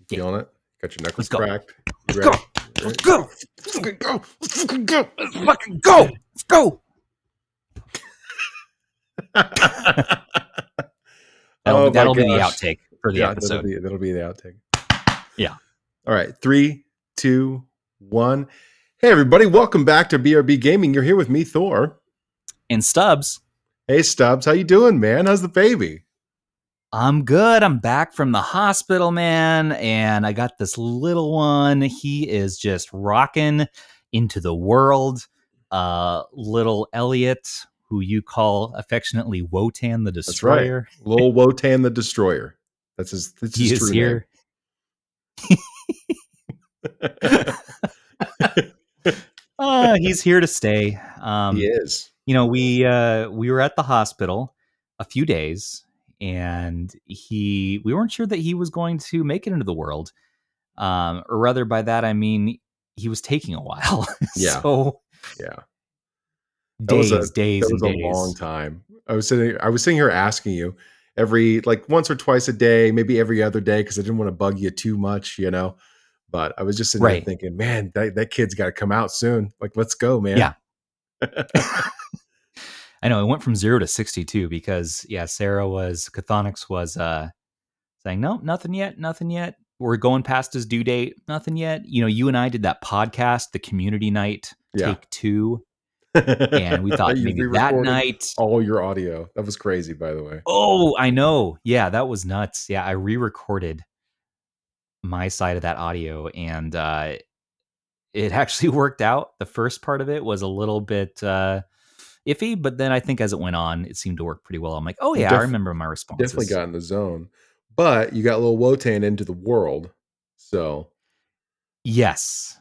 Feeling it? Got your knuckles Let's go. cracked? You Let's ready? go. Let's go. Let's fucking go. Let's fucking go. Let's fucking go. Let's go. Oh my That'll be the gosh. outtake for the episode. That'll be the outtake. Yeah. All right. 3, 2, 1. Hey everybody, welcome back to BRB Gaming. You're here with me, Thor. And Stubbs. Hey Stubbs, how you doing, man? How's the baby? I'm good. I'm back from the hospital, man. And I got this little one. He is just rocking into the world. Little Elliot, who you call affectionately Wotan the Destroyer. That's right. Little Wotan the Destroyer. That's his He is true here. name. He's here to stay. He is. You know, we were at the hospital a few days, and we weren't sure that he was going to make it into the world. Or rather, by that I mean he was taking a while. Yeah. So yeah. days. That was a long time. I was sitting here asking you every once or twice a day, maybe every other day, because I didn't want to bug you too much, you know. But I was just sitting there thinking, man, that kid's got to come out soon. Like, let's go, man. Yeah. I know it went from 0 to 62 because Chthonics was saying, no, nothing yet. We're going past his due date, nothing yet. You know, you and I did that podcast, the community night, take 2. And we thought maybe that night. All your audio. That was crazy, by the way. Oh, I know. Yeah, that was nuts. Yeah, I re-recorded my side of that audio, and it actually worked out. The first part of it was a little bit iffy, but then I think as it went on, it seemed to work pretty well. I'm like, oh yeah, I remember my responses. Definitely got in the zone. But you got little Wotan into the world, so yes,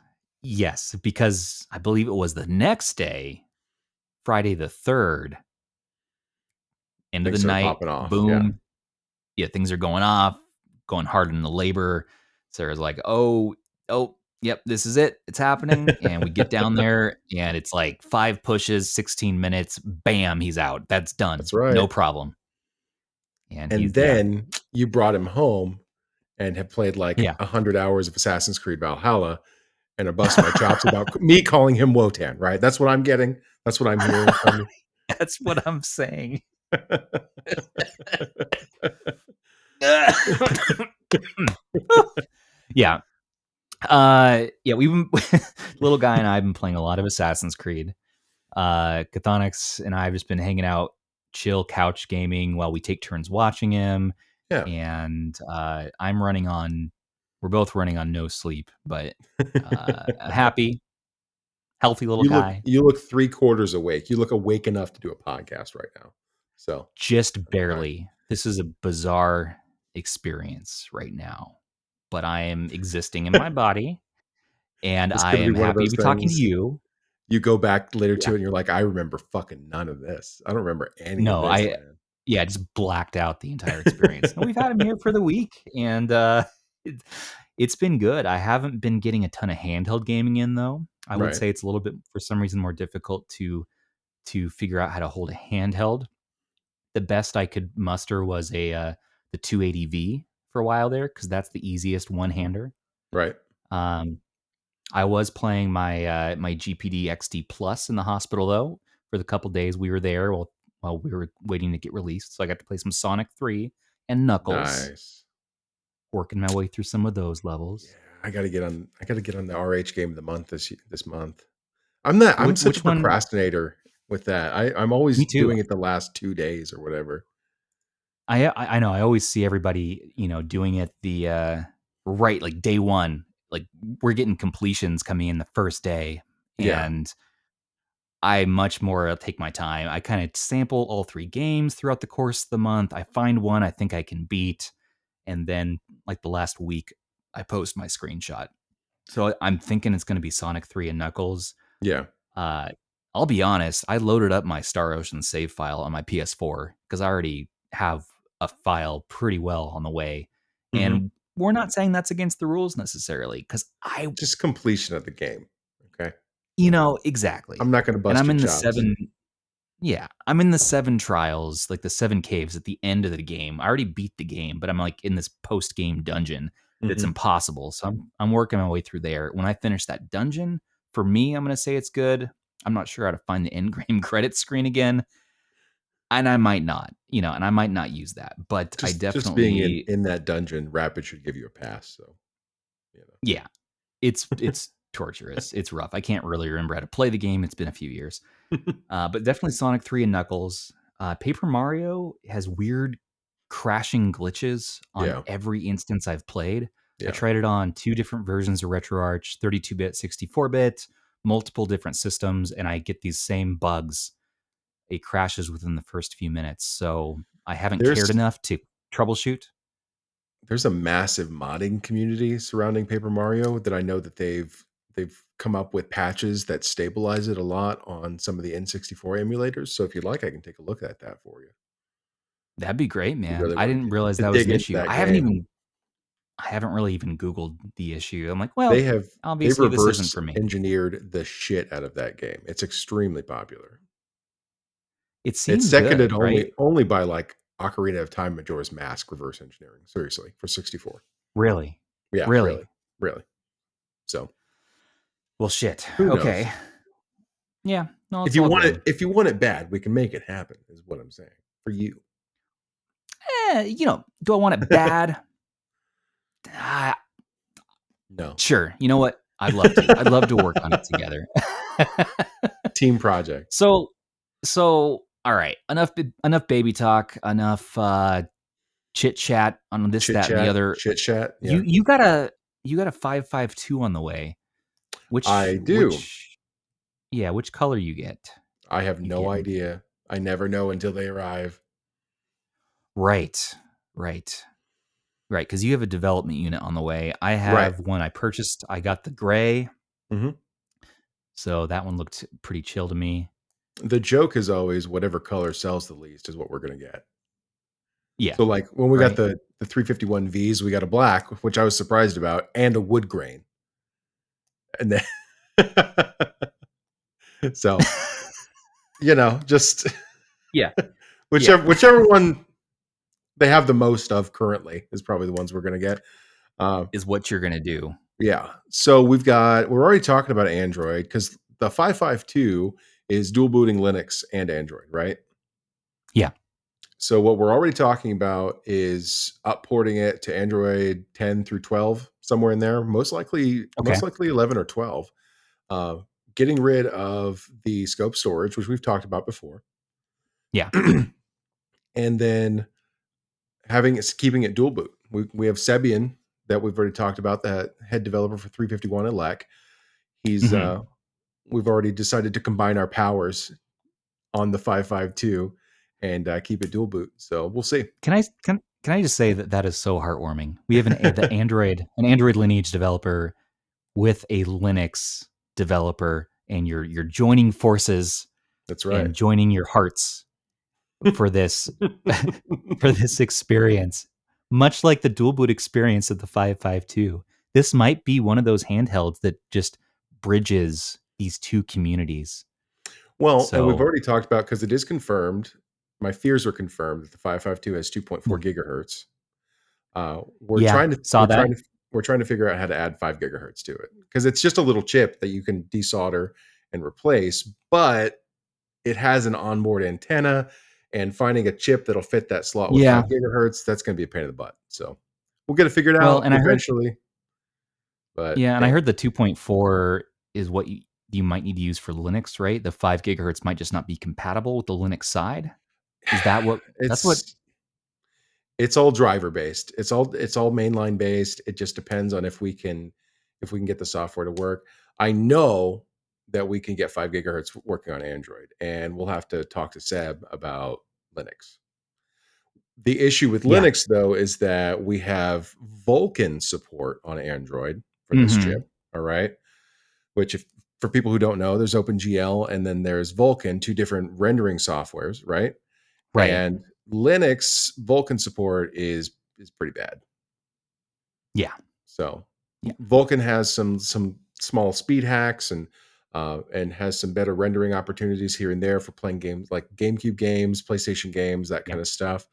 because I believe it was the next day, Friday the 3rd, end of the night, boom, yeah, things are going off, going hard in the labor. Sarah's like, oh, yep, this is it, it's happening, and we get down there, and it's like 5 pushes, 16 minutes, bam, he's out. That's done. That's right, no problem. And then you brought him home and have played 100 hours of Assassin's Creed Valhalla and are busting my chops about me calling him Wotan, right? That's what I'm getting. That's what I'm hearing from you. That's what I'm saying. Yeah. We've been little guy and I have been playing a lot of Assassin's Creed. Chthonics and I have just been hanging out, chill couch gaming while we take turns watching him. Yeah. And we're both running on no sleep, but happy, healthy little guy. You look 3/4 awake. You look awake enough to do a podcast right now. So just barely. Right. This is a bizarre experience right now, but I am existing in my body, and I am happy to be talking to you. You go back later to it, and you're like, I remember fucking none of this. I don't remember any of this. I just blacked out the entire experience. And we've had him here for the week, and it's been good. I haven't been getting a ton of handheld gaming in, though. I would say it's a little bit, for some reason, more difficult to figure out how to hold a handheld. The best I could muster was the 280V for a while there, because that's the easiest one-hander. Right. I was playing my my GPD XD Plus in the hospital, though, for the couple days we were there while we were waiting to get released. So I got to play some Sonic 3 and Knuckles. Nice. Working my way through some of those levels. Yeah, I got to get on the RH game of the month this month. I'm such a procrastinator with that. I'm always doing it the last 2 days or whatever. I know. I always see everybody, doing it the right, day one. Like, we're getting completions coming in the first day, and I much more take my time. I kind of sample all 3 games throughout the course of the month. I find one I think I can beat, and then the last week, I post my screenshot. So I'm thinking it's going to be Sonic 3 and Knuckles. Yeah. I'll be honest, I loaded up my Star Ocean save file on my PS4 because I already have a file pretty well on the way. Mm-hmm. And we're not saying that's against the rules necessarily, because just completion of the game. Okay. Exactly. I'm not going to bust. And I'm in the 7. Yeah, I'm in the 7 trials, the 7 caves at the end of the game. I already beat the game, but I'm in this post-game dungeon. that's impossible. So I'm working my way through there. When I finish that dungeon, for me, I'm going to say it's good. I'm not sure how to find the end game credit screen again, and I might not, and I might not use that. But I Just being definitely, in that dungeon, Rapid should give you a pass. So, yeah, it's torturous. It's rough. I can't really remember how to play the game. It's been a few years, but definitely Sonic 3 and Knuckles. Paper Mario has weird crashing glitches on yeah, every instance I've played. I yeah. tried it on 2 different versions of RetroArch, 32-bit, 64-bit, multiple different systems, and I get these same bugs. It crashes within the first few minutes. So I haven't cared There's enough to troubleshoot. there's a massive modding community surrounding Paper Mario that I know that they've come up with patches that stabilize it a lot on some of the N64 emulators. So if you'd like, I can take a look at that for you. That'd be great, If you man. really I want didn't realize to that was dig an into issue. that game. I haven't really even Googled the issue. I'm like, They well, have they've obviously this isn't reverse for me. engineered the shit out of that game. It's extremely popular. It It's seemed seconded good, right? only by like Ocarina of Time Majora's Mask reverse engineering. Seriously, for 64. Really? Yeah, really, Really? really. So Well, shit. who knows? Okay. Yeah. No, it's all good. If you want it bad, we can make it happen. Is what I'm saying for you. Do I want it bad? Ah, No, sure. You know what? I'd love to. I'd love to work on it together. team project. so, all right. Enough baby talk. Enough chit chat on this, Chit that, and the chat, other. chit chat. You Yeah, you got a you got a 552 on the way. I do. Which color you get? I have You no getting idea. I never know until they arrive. right, right. Right, because you have a development unit on the way. I Right. have one I purchased. I got the gray, Hmm. so that one looked pretty chill to me. The joke is always whatever color sells the least is what we're going to get. Yeah, So like when we got right. the 351 Vs, we got a black, which I was surprised about, and a wood grain. And then so, just Yeah, yeah, whichever one they have the most of currently is probably the ones we're going to get. Uh, is what you're gonna do. yeah. So we're already talking about Android because the 552 is dual booting Linux and Android, right? Yeah. So what we're already talking about is upporting it to Android 10 through 12, somewhere in there. Okay. Most likely 11 or 12. Uh, Getting rid of the scope storage, which we've talked about before, Yeah. and then keeping it dual boot. We have Sebian that we've already talked about, the head developer for 351 Elec. He's Hmm. We've already decided to combine our powers on the 552 and keep it dual boot. So we'll see. Can I just say that is so heartwarming? We have an Android lineage developer with a Linux developer, and you're joining forces That's right. and joining your hearts for this for this experience, much like the dual boot experience of the 552. This might be one of those handhelds that just bridges these two communities. Well, and we've So, already talked about, because it is confirmed. My fears are confirmed that the 552 has 2.4 gigahertz. We're yeah, trying to saw that. we're trying to figure out how to add 5 gigahertz to it, because it's just a little chip that you can desolder and replace, but it has an onboard antenna, and finding a chip that'll fit that slot with Yeah. 5 gigahertz, that's going to be a pain in the butt. So we'll get it figured Well, out and eventually. But I man, heard the 2.4 is what you might need to use for Linux, right? The 5 gigahertz might just not be compatible with the Linux side. Is that what that's what it's it's all driver based. It's all mainline based. It just depends on if we can get the software to work. I know that we can get 5 gigahertz working on Android, and we'll have to talk to Seb about Linux. The issue with yeah. Linux, though, is that we have Vulkan support on Android for this chip. Mhm. All right. Which, if for people who don't know, there's OpenGL and then there's Vulkan, two different rendering softwares, right? Right. And Linux Vulkan support is pretty bad. Yeah. So Yeah. Vulkan has some small speed hacks and has some better rendering opportunities here and there for playing games like GameCube games, PlayStation games, that Yep. kind of stuff.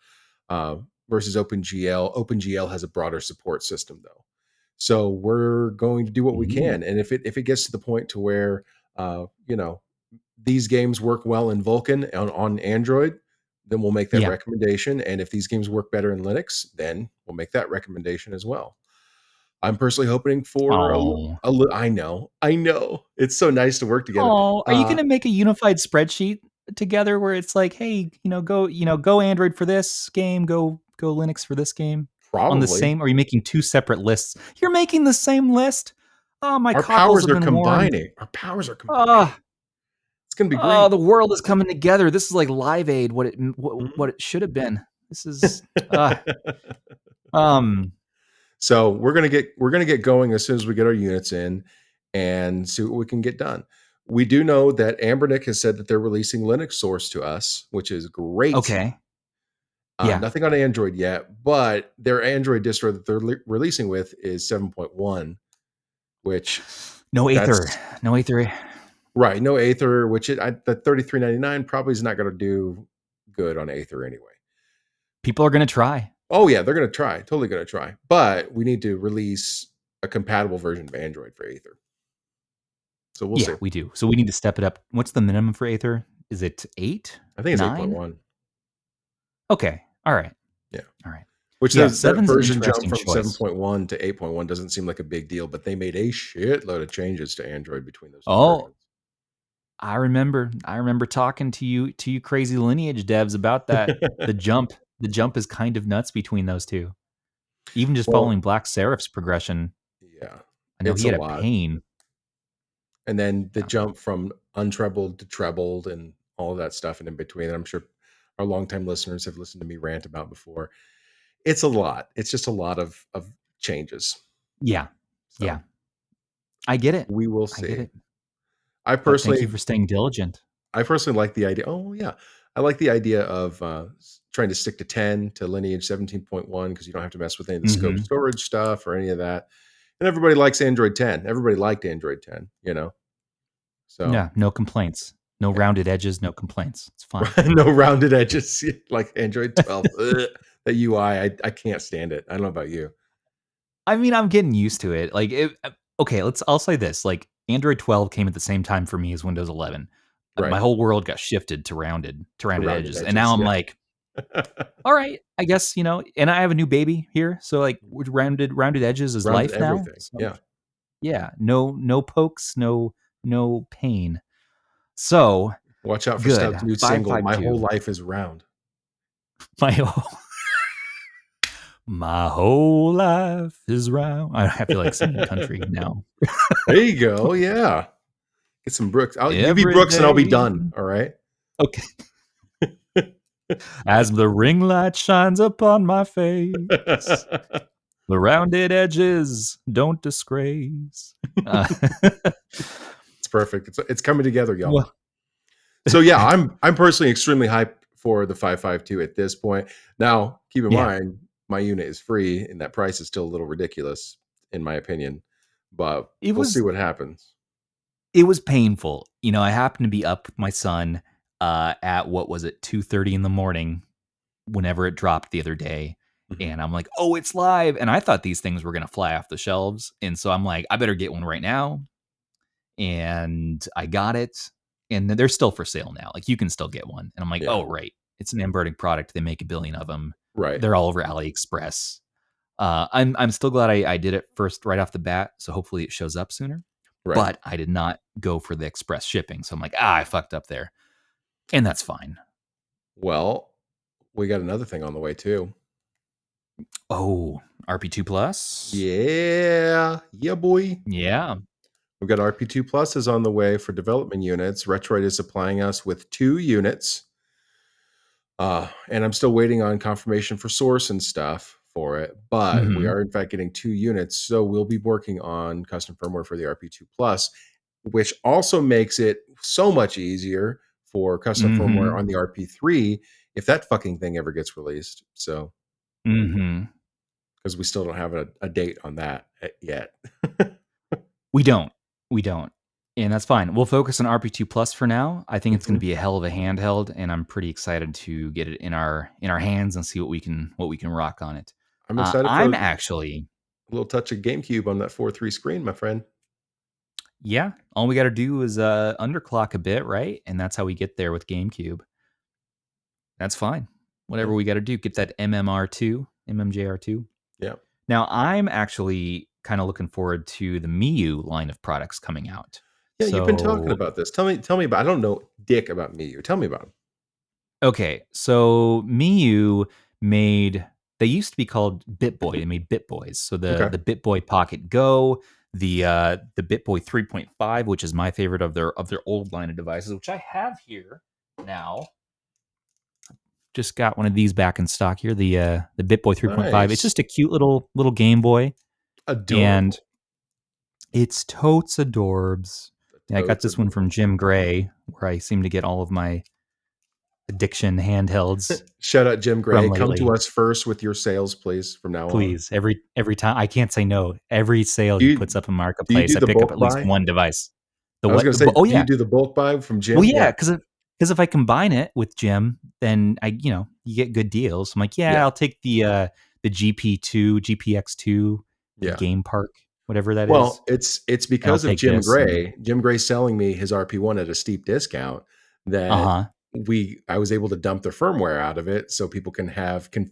Uh, Versus OpenGL. OpenGL has a broader support system though. So we're going to do what we Ooh. can. And if it gets to the point to where you know, these games work well in Vulkan on Android, then we'll make that Yeah. recommendation. And if these games work better in Linux, then we'll make that recommendation as well. I'm personally hoping for Oh. I know. It's so nice to work together. Oh, are you gonna make a unified spreadsheet together where it's like, "Hey, go Android for this game, go Linux for this game," on the Probably. same, or are you making 2 separate lists? You're making the same list? Oh, my Our cockles powers have are been warmed. combining. Our powers are combining. Oh, It's gonna be oh, great. the world is coming together. This is like Live Aid, what Mhm. it should have been. This is, um, So we're gonna get going as soon as we get our units in and see what we can get done. We do know that Anbernic has said that they're releasing Linux source to us, which is great. okay. Yeah. Nothing on Android yet, but their Android distro that they're releasing with is 7.1, which No Aether. that's No Aether. right. No Aether, which the 33.99 probably is not going to do good on Aether anyway. People are gonna try. Oh yeah, they're going to try, totally going to try, but we need to release a compatible version of Android for Aether. So we'll Yeah, see. we do. So we need to step it up. What's the minimum for Aether? Is it 8? I think it's 9? 8.1. Okay. All right. Yeah. All right. Which Yeah, that 7's an version jump interesting from choice. 7.1 to 8.1 doesn't seem like a big deal, but they made a shitload of changes to Android between those two Oh, versions. I remember talking to you crazy Lineage devs about that. The jump the jump is kind of nuts between those two. Even just Well, following Black Seraph's progression, yeah, I know it's he a had a lot. pain. And then the Yeah. jump from untrebled to trebled and all of that stuff and in between. I'm sure our longtime listeners have listened to me rant about before. It's a lot. It's just a lot of changes. Yeah. So Yeah. I get it. we will I get see. it. I But thank you personally for staying diligent. I personally like the idea. Oh yeah, I like the idea of trying to stick to 10 to Lineage 17.1 because you don't have to mess with any of the scope Mhm. storage stuff or any of that. And everybody likes Android 10. Everybody liked Android 10. So Yeah, no complaints. No yeah, rounded edges, no complaints. It's fine. no rounded edges like Android 12. Ugh, the UI, I can't stand it. I don't know about you. I mean, I'm getting used to it. Okay, I'll say this, like, Android 12 came at the same time for me as Windows 11. My Right, whole world got shifted to rounded rounded edges, and now edges. I'm Yeah, like, "All right, I guess, and I have a new baby here, so, like, with rounded edges is rounded life now." everything. So, Yeah, yeah, no pokes, no pain. So, watch out for good. Stubbs' new single. My whole 552. life is round. My whole my whole life is round. I have to, like, sing country now. There you go. Yeah. Get some Brooks. You be Every Brooks and I'll be day. done. All right. Okay. As the ring light shines upon my face, the rounded edges don't disgrace. Uh, It's perfect. It's coming together, y'all. well, So yeah, I'm personally extremely hyped for the 552 at this point. Now, keep in yeah, mind, my unit is free, and that price is still a little ridiculous, in my opinion. But it we'll see was what happens. it was painful. I happened to be up with my son at, what was it, 2:30 in the morning whenever it dropped the other day. Mhm. And I'm like, "Oh, it's live." And I thought these things were going to fly off the shelves. And so I'm like, "I better get one right now." And I got it, and they're still for sale now. Like, you can still get one. And I'm like, Yeah. "Oh, right. It's an Anbernic product. They make a billion of them. Right. They're all over AliExpress." I'm still glad I did it first right off the bat, so hopefully it shows up sooner. Right. But I did not go for the express shipping, so I'm like, I fucked up there, and that's fine. Well, we got another thing on the way too. Oh, RP2 Plus. Yeah. Yeah, boy. Yeah. We've got RP2 Plus is on the way for development units. Retroid is supplying us with 2 units. And I'm still waiting on confirmation for source and stuff for it, but we Hmm. are in fact getting 2 units. So we'll be working on custom firmware for the RP2 Plus, which also makes it so much easier for custom firmware Hmm. on the RP3 if that fucking thing ever gets released. So, Hmm. because we still don't have a date on that yet. We don't. We don't. And that's fine. We'll focus on RP2 Plus for now. I think it's going to Mhm. be a hell of a handheld, and I'm pretty excited to get it in our hands and see what we can rock on it. I'm excited I'm for actually A little touch of GameCube on that 4.3 screen, my friend. Yeah, all we got to do is underclock a bit, right? And that's how we get there with GameCube. That's fine. Whatever Yeah. we got to do, get that MMJR2. Yeah. Now, I'm actually kind of looking forward to the Miyoo line of products coming out. Yeah, you've been talking So, about this. Tell me about. I don't know dick about Miyoo. Tell me about him. okay, so Miyoo made. They used to be called BitBoy. They made BitBoys. So Okay. the BitBoy Pocket Go, the BitBoy 3.5, which is my favorite of their old line of devices, which I have here now. Just got one of these back in stock here. The BitBoy 3.5. It's Nice. just a cute little Game Boy, and Adorable. it's totes adorbs. Yeah, I got Totes this one from adorable. Jim Gray, where I seem to get all of my addiction handhelds Shout out Jim from Gray. Come to lately. us first with your sales, please, from now on. Please, every time I can't say no. Every sale Do he you puts up in do you Marketplace, do I the pick up at bulk least buy? one device. The I was what? gonna say, Oh do you yeah, do the bulk buy from well Jim? yeah, Yeah. because if I combine it with Jim, then you get good deals. I'm like, yeah, Yeah. I'll take the GPX2 Yeah. Game Park, whatever that is, Well, it's and I'll because of take Jim this and Gray. Jim Gray selling me his RP1 at a steep discount that uh I was able to dump the firmware out of it so people can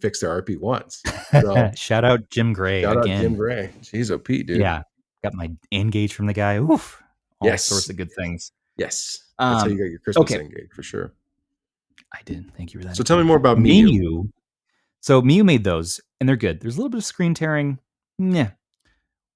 fix their RP1s. huh. So Shout out Jim Gray shout out Jim again. Gray. He's OP, dude. Yeah, got my Engage from the guy. Oof, all sorts Yes. of good things. Yes. That's how you Um, got your Christmas okay, Engage for sure. I did. Thank you for that So tell me again. more about Miyoo. Miyoo. So Miyoo made those, and they're good. There's a little bit of screen tearing. Yeah.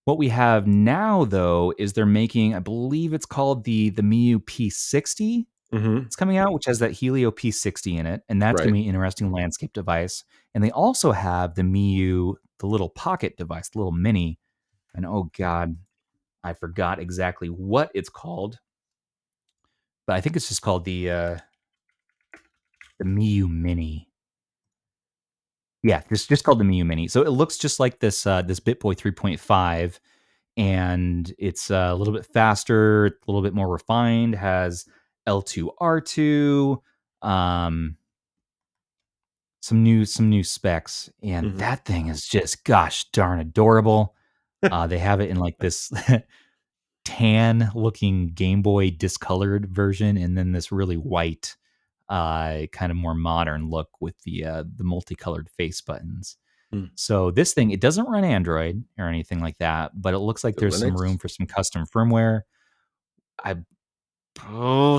What we have now, though, is they're making, I believe it's called the Miyoo P60. Mhm. It's coming out, which has that Helio P60 in it, and that's going Right. to be an interesting landscape device. And they also have the Miyoo, the little pocket device, the little mini. And oh god, I forgot exactly what it's called, but I think it's just called the Miyoo Mini. Yeah, just called the Miyoo Mini. So it looks just like this BitBoy 3.5, and it's a little bit faster, a little bit more refined. Has L2 R2, um, some new specs, and Mhm. that thing is just gosh darn adorable. They have it in like this tan looking Game Boy discolored version, and then this really white, kind of more modern look with the multicolored face buttons. Mm. So this thing, it doesn't run Android or anything like that, but it looks like The there's some Linux? room for some custom firmware. I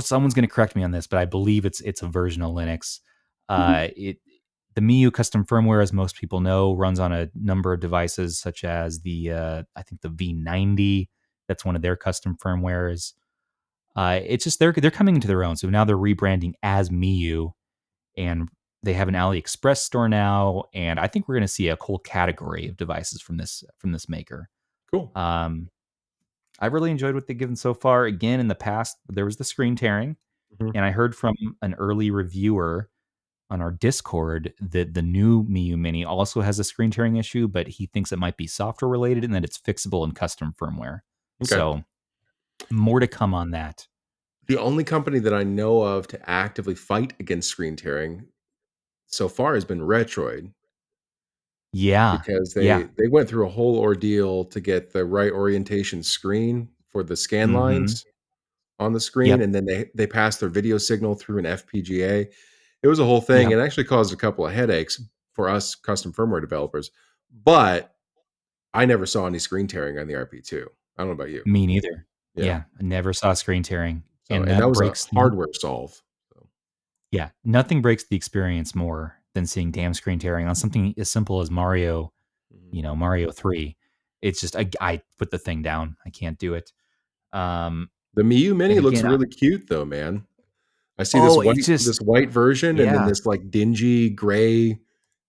someone's going to correct me on this, but I believe it's a version of Linux. It the Miyoo custom firmware, as most people know, runs on a number of devices, such as the I think the V90. That's one of their custom firmwares. It's just they're coming into their own. So now they're rebranding as Miyoo, and they have an AliExpress store now. And I think we're going to see a whole category of devices from this maker. Cool. Um, I really enjoyed what they've given so far. Again, in the past, there was the screen tearing, Mhm. and I heard from an early reviewer on our Discord that the new Miyoo Mini also has a screen tearing issue, but he thinks it might be software related and that it's fixable in custom firmware. Okay. So more to come on that. The only company that I know of to actively fight against screen tearing so far has been Retroid Yeah, because yeah, they went through a whole ordeal to get the right orientation screen for the scan mm-hmm, lines on the screen, yep, and then they passed their video signal through an FPGA. It was a whole thing. yep. It actually caused a couple of headaches for us custom firmware developers, but I never saw any screen tearing on the RP2. I don't know about you. Me neither. Yeah. Yeah, I never saw screen tearing, So, and and that that was a breaks. hardware solve. So, Yeah, nothing breaks the experience more than seeing damn screen tearing on something as simple as Mario. mhm. Mario 3. It's just I put the thing down. I can't do it. Um, The Miyoo and Mini looks again, really cute though, man. I see oh, it just this white version and then yeah, this like dingy gray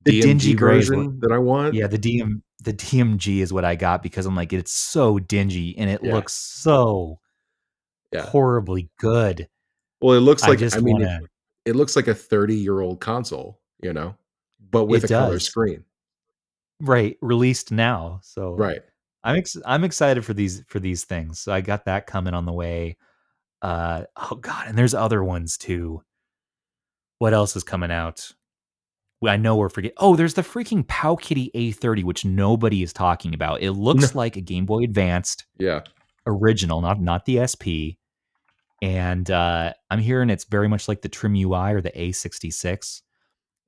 the dingy DMG gray is what. version that I want. Yeah, the DMG is what I got because I'm like it's so dingy and it Yeah. looks so Yeah. horribly good. Well, it looks I like just want to. it looks like a 30-year-old console, but with It a color does screen. right released now, so Right. I'm excited for these things. So I got that coming on the way. Oh god, and there's other ones too. What else is coming out? I know we're forgetting. Oh, there's the freaking PowKiddy A30, which nobody is talking about. It No. looks like a Game Boy Advanced Yeah. original, not the SP. And I'm hearing it's very much like the Trim UI or the A66.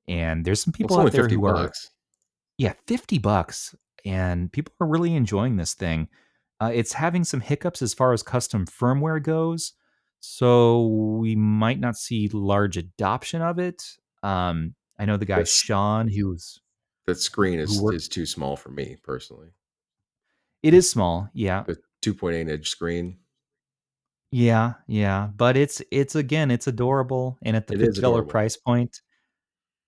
And there's some Well, people it's only out there 50 who are, bucks. yeah, $50, and people are really enjoying this thing. It's having some hiccups as far as custom firmware goes, so we might not see large adoption of it. I know the guy That's Sean, that screen who is worked. too small for me personally. It is small, yeah, The 2.8 inch screen. yeah, but it's again, it's adorable, and at the It is $50 adorable. price point,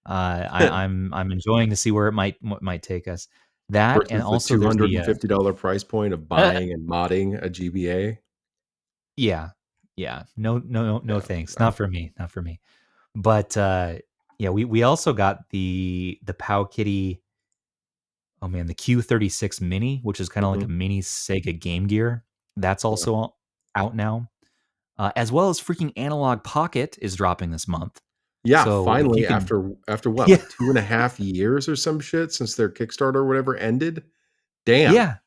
I'm enjoying to see where it might take us. That and Versus the also there's the $250 price point of buying and modding a GBA. yeah, yeah, no, Yeah, thanks, no. not for me, not for me. But yeah, we also got the PowKiddy. Oh man, the Q36 Mini, which is kind of like Mhm. a mini Sega Game Gear. That's Yeah. also out now, as well as freaking Analog Pocket is dropping this month. Yeah, So if you finally, can, after what, yeah, like 2.5 years or some shit since their Kickstarter or whatever ended? Damn. yeah,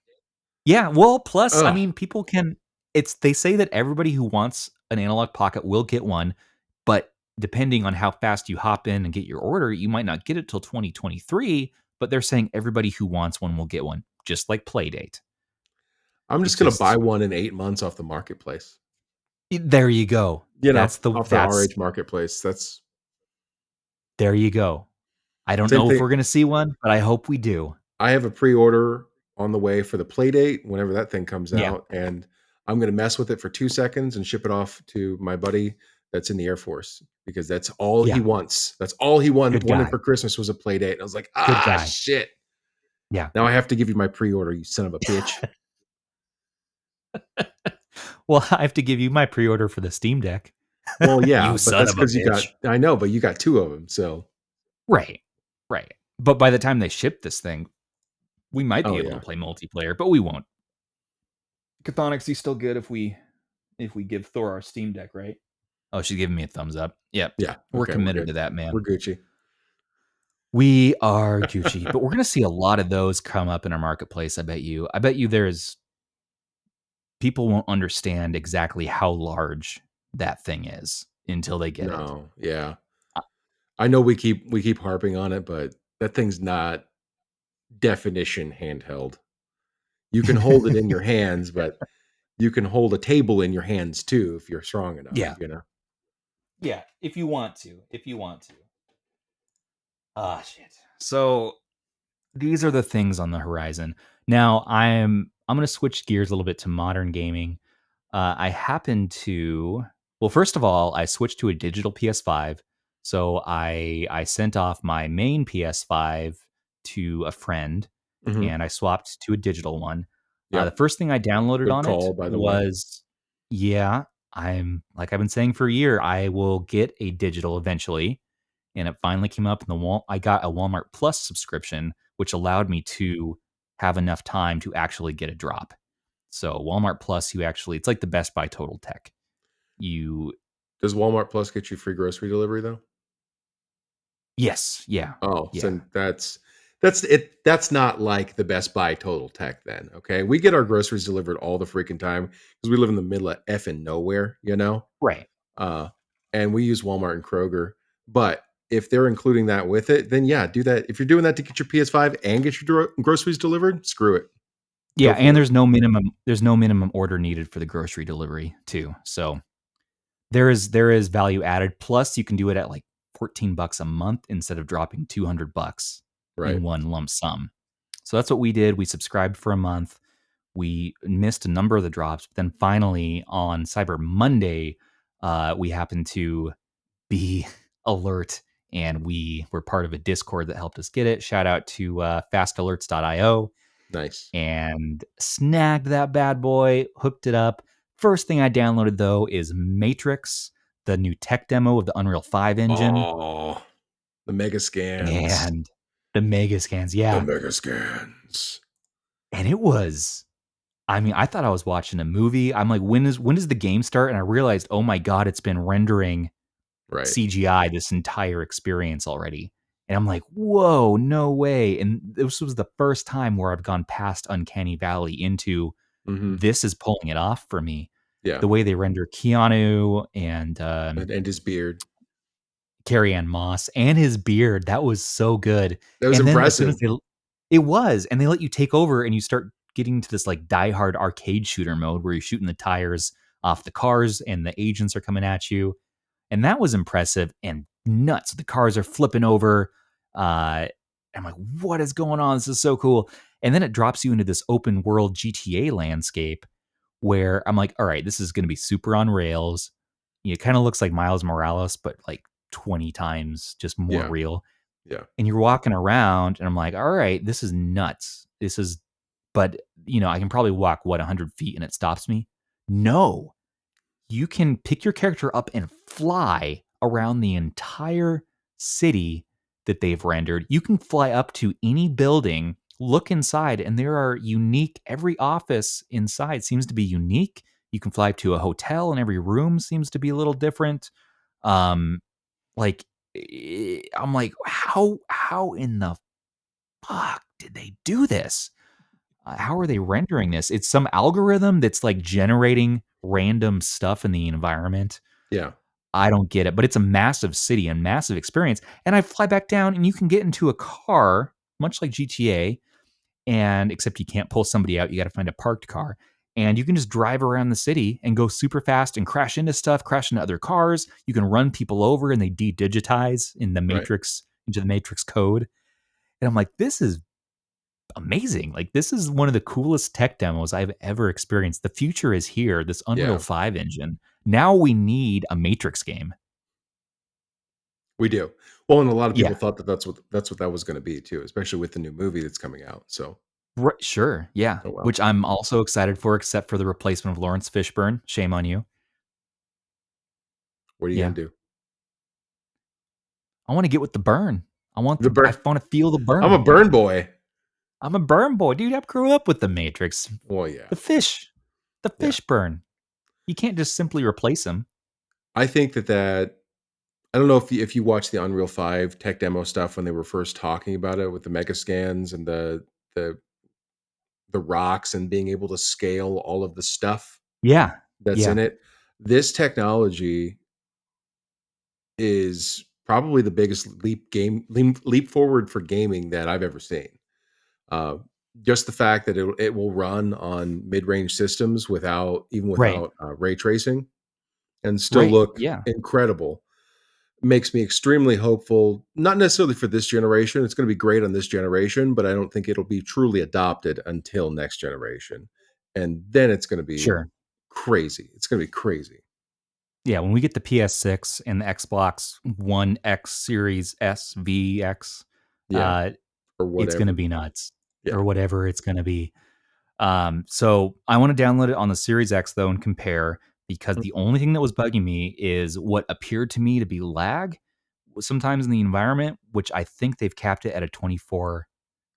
yeah. Well, plus, I Ugh. mean, people can. It's they say that everybody who wants an Analog Pocket will get one, but depending on how fast you hop in and get your order, you might not get it till 2023. But they're saying everybody who wants one will get one, just like Playdate. I'm It just gonna buy just one in 8 months off the marketplace. there you go. You know, That's the off the that's RH marketplace. That's there you go. I don't same know if thing. we're gonna see one, but I hope we do. I have a pre-order on the way for the Playdate whenever that thing comes Yeah, out, and I'm gonna mess with it for 2 seconds and ship it off to my buddy that's in the Air Force because that's all he yeah. wants. That's all he Good wanted guy. for Christmas was a Playdate. And I was like, Good "Ah, guy. shit. Yeah. Now I have to give you my pre-order, you son of a bitch." Well, I have to give you my pre-order for the Steam Deck. Well, yeah, You but son that's of a because you bitch. got I know, but you got 2 of them, so Right. Right. But by the time they ship this thing, we might be oh, able to yeah. play multiplayer, but we won't. Cathonic's still good if we give Thor our Steam Deck, right? Oh, she's giving me a thumbs up. Yep. Yeah, We're okay, we're committed good. to that, We're man. Gucci. We are Gucci, but we're gonna see a lot of those come up in our marketplace, I bet you. I bet you there's people won't understand exactly how large that thing is until they get it. No, yeah. Uh, I know we keep harping on it, but that thing's not definition handheld. You can hold it in your hands, but you can hold a table in your hands too if you're strong enough, Yeah. you know? Yeah, if you want to. If you want to. Ah, shit. So these are the things on the horizon. Now I'm going to switch gears a little bit to modern gaming. I happen to well, first of all, I switched to a digital PS5. So I sent off my main PS5 to a friend, Mhm. and I swapped to a digital one. The Yep. first thing I downloaded Good on it call, by the way. was yeah, I'm like I've been saying for a year, I will get a digital eventually, and it finally came up in the wall. I got a Walmart Plus subscription, which allowed me to have enough time to actually get a drop. So Walmart Plus, you actually it's like the Best Buy Total Tech. You Does Walmart Plus get you free grocery delivery though? yes, yeah, Oh, yeah, so that's it. That's not like the Best Buy Total Tech then, okay? We get our groceries delivered all the freaking time because we live in the middle of effing nowhere, you know? right. Uh, and we use Walmart and Kroger. But if they're including that with it, then yeah, do that. If you're doing that to get your PS5 and get your groceries delivered, screw it. Yeah, Go and for it. there's no minimum order needed for the grocery delivery too. So there is value added. Plus, you can do it at like $14 a month instead of dropping $200 Right. in one lump sum. So that's what we did. We subscribed for a month. We missed a number of the drops, but then finally on Cyber Monday, we happened to be alert, and we were part of a Discord that helped us get it. Shout out to fastalerts.io, Nice. and snagged that bad boy, hooked it up. First thing I downloaded though is Matrix, the new tech demo of the Unreal 5 engine, Oh, the mega scans. and the mega scans. The Yeah. mega scans. And it was, I mean, I thought I was watching a movie. I'm like, when does the game start? And I realized, oh my God, it's been rendering Right. CGI this entire experience already. And I'm like, whoa, no way. And this was the first time where I've gone past Uncanny Valley into this is pulling it off for me. Yeah. The way they render Keanu and And his beard. Carrie-Anne Moss and his beard, that was so good. That was And then as soon as impressive. it was, and they let you take over and you start getting to this like die-hard arcade shooter mode where you're shooting the tires off the cars and the agents are coming at you. And that was impressive and nuts. The cars are flipping over. I'm like, what is going on? This is so cool. And then it drops you into this open world GTA landscape where I'm like, all right, this is going to be super on rails. It kind of looks like Miles Morales, but like 20 times just more Yeah. real. Yeah. And you're walking around and I'm like, all right, this is nuts. This is, but I can probably walk 100 feet and it stops me. No, you can pick your character up and fly around the entire city that they've rendered. You can fly up to any building, look inside, and there are unique, every office inside seems to be unique. You can fly to a hotel and every room seems to be a little different. Um, like I'm like, how in the fuck did they do this? How are they rendering this? It's some algorithm that's like generating random stuff in the environment. Yeah. I don't get it, but it's a massive city and massive experience. And I fly back down and you can get into a car, much like GTA, and except you can't pull somebody out, you got to find a parked car. And you can just drive around the city and go super fast and crash into stuff, crash into other cars. You can run people over and they de-digitize in the Right. Matrix, into the Matrix code. And I'm like, this is amazing. Like this is one of the coolest tech demos I've ever experienced. The future is here, this Unreal Yeah. 5 engine. Now we need a Matrix game. We do. Well, and a lot of people Yeah. thought that that's what that was going to be too, especially with the new movie that's coming out. So, Right, sure. Yeah. oh well. Which I'm also excited for, except for the replacement of Lawrence Fishburne. Shame on you. What are you Yeah. going to do? I want to get with the burn. I The burn. want to feel the I'm a burn. burn boy. I'm a burn boy, dude. I grew up with the Matrix. Well, yeah. The Yeah. fish burn. You can't just simply replace him. I think that I don't know if you watched the Unreal 5 tech demo stuff when they were first talking about it with the mega scans and the the rocks and being able to scale all of the stuff Yeah. that's Yeah. in it. This technology is probably the biggest leap forward for gaming that I've ever seen. Uh, just the fact that it will run on mid-range systems Right. without ray tracing and still Right. look Yeah. incredible makes me extremely hopeful. Not necessarily for this generation; it's going to be great on this generation, but I don't think it'll be truly adopted until next generation, and then it's going to be Sure. crazy. It's going to be crazy. Yeah, when we get the PS6 and the Xbox One X Series S V X, Yeah, uh, or it's gonna whatever. be nuts, Yeah. or whatever it's gonna be. So I want to download it on the Series X though and compare because the only thing that was bugging me is what appeared to me to be lag sometimes in the environment, which I think they've capped it at a 24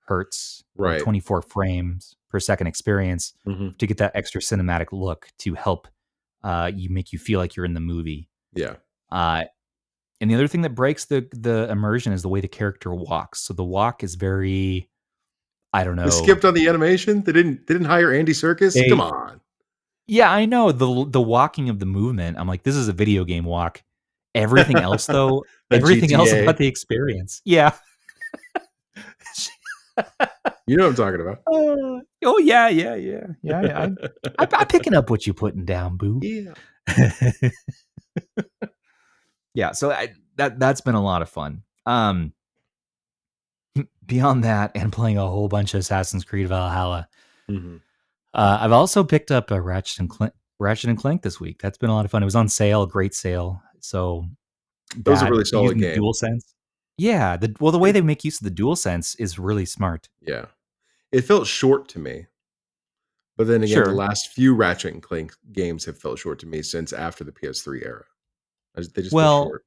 hertz or Right. 24 frames per second experience Hmm. to get that extra cinematic look to help you make you feel like you're in the movie. Yeah. Uh, and the other thing that breaks the immersion is the way the character walks. So the walk is very, I don't They know. skipped on the animation. They didn't hire Andy Serkis. Come They on. Yeah, I know the walking of the movement. I'm like, this is a video game walk. Everything else though, The everything else GTA. about the experience. Yeah. You know what I'm talking about. Oh yeah, yeah, yeah, yeah. I'm picking up what you're putting down, boo. Yeah. Yeah, so that's been a lot of fun. Beyond that, and playing a whole bunch of Assassin's Creed Valhalla, Hmm. I've also picked up a Ratchet and Clank this week. That's been a lot of fun. It was on sale, great sale. So That was a that really solid using the game. DualSense, yeah. The way It, they make use of the DualSense is really smart. yeah. It felt short to me. But then again, the Sure. last few Ratchet and Clank games have felt short to me since after the PS3 era. They just feel Well, short.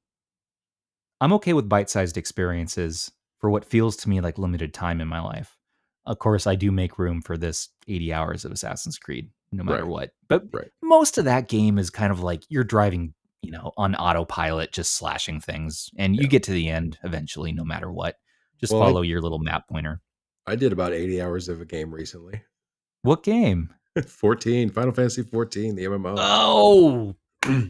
I'm okay with bite-sized experiences for what feels to me like limited time in my life. Of course, I do make room for this 80 hours of Assassin's Creed, no matter Right. what. But Right. most of that game is kind of like you're driving. on autopilot, just slashing things. And you Yeah. get to the end eventually, no matter what. Just Well, follow your little map pointer. I did about 80 hours of a game recently. What game? 14, Final Fantasy 14, the MMO. Oh,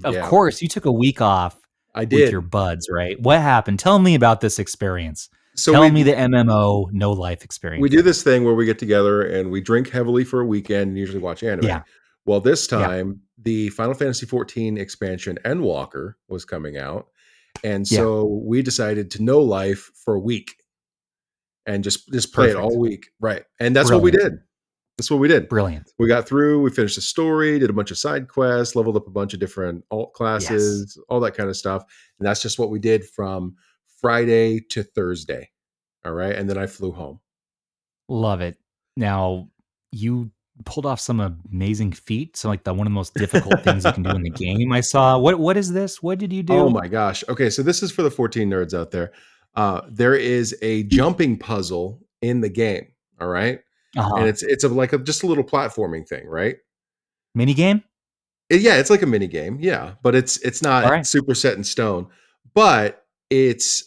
of Yeah, course. You took a week off I with your did. buds, right? What happened? Tell me about this experience. So Tell me the MMO no life we experience. do this thing where we get together and we drink heavily for a weekend and usually watch anime. Yeah. Well, this Yeah. time the Final Fantasy 14 expansion Endwalker was coming out. And Yeah. so we decided to no life for a week and just play it Perfect. all week. Right. And that's what we Brilliant. did. That's what we did. Brilliant. We got through, we finished the story, did a bunch of side quests, leveled up a bunch of different alt Yes. classes, all that kind of stuff. And that's just what we did from Friday to Thursday. All right. And then I flew home. Love it. Now, you pulled off some amazing feats. So like one of the most difficult things you can do in the game. I saw. What is this? What did you Oh do? my gosh. Okay. So this is for the 14 nerds out there. There is a jumping puzzle in the game. All right. And Uh-huh. it's just a little platforming thing, right? Mini game? Yeah, it's like a mini game, yeah, but it's All not right. super set in stone. But it's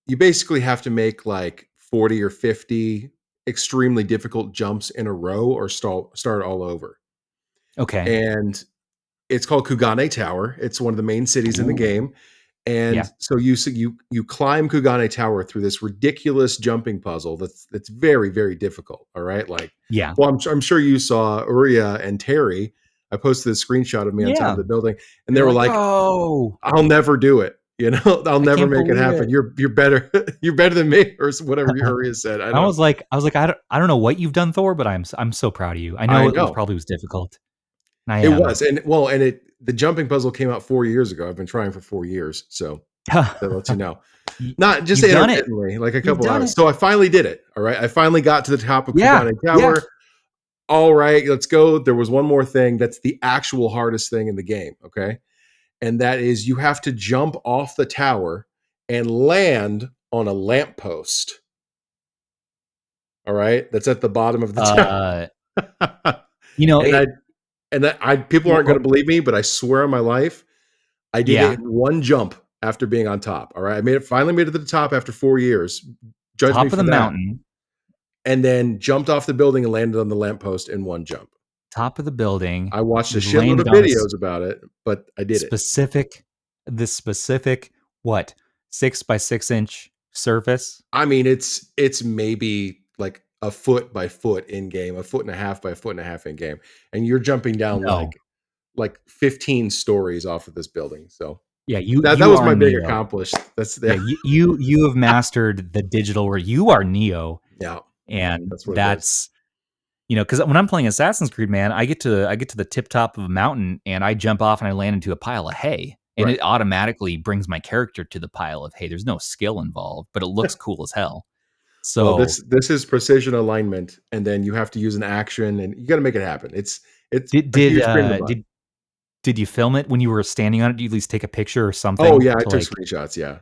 you basically have to make like 40 or 50 extremely difficult jumps in a row or start all over. Okay. And it's called Kugane Tower. It's one of the main cities in the Ooh. game. And Yeah. so you climb Kugane Tower through this ridiculous jumping puzzle that's very, very difficult. All right. Like, Yeah. well, I'm sure you saw Uria and Terry. I posted a screenshot of me on top Yeah. of the building, and they You're were like, like, oh, I'll never do it. I'll I never can't make it believe happen. it. You're better. You're better than me, or whatever Uria said. I was like, I don't know what you've done, Thor, but I'm so proud of you. I I know it was know probably was difficult. And I it am. was, and the jumping puzzle came out 4 years ago. I've been trying for 4 years, so that lets you know. Not just You've done it. intermittently, like a You've couple done hours. it. So I finally did it. All right. I finally got to the top of Yeah. Kugane Yeah. Tower. All right, let's go. There was one more thing that's the actual hardest thing in the game. Okay. And that is you have to jump off the tower and land on a lamppost. All right. That's at the bottom of the tower. and I, It. people aren't going to believe me, but I swear on my life, I did it Yeah. in one jump after being on top. All right. Finally made it to the top after 4 years. Judge me Top of for the that. mountain. And then jumped off the building and landed on the lamppost in one jump. Top of the building. I watched a You've shitload of landed on videos about it, but I did it. the specific what 6x6 inch surface. I mean, it's maybe like a foot by foot in game, a foot and a half by a foot and a half in game, and you're jumping down No. like 15 stories off of this building. So Yeah, that you was are my big Neo. accomplish. That's Yeah, you have mastered the digital where you are Neo. Yeah, and that's what that's because when I'm playing Assassin's Creed, man, I get to the tip top of a mountain and I jump off and I land into a pile of hay. And Right. it automatically brings my character to the pile of hay. There's no skill involved, but it looks cool as hell. So Well, this is precision alignment, and then you have to use an action, and you got to make it happen. It's did a huge pain in the butt. did you film it when you were standing on it? Did you at least take a picture or something? Oh yeah, I to took like, screenshots. Yeah.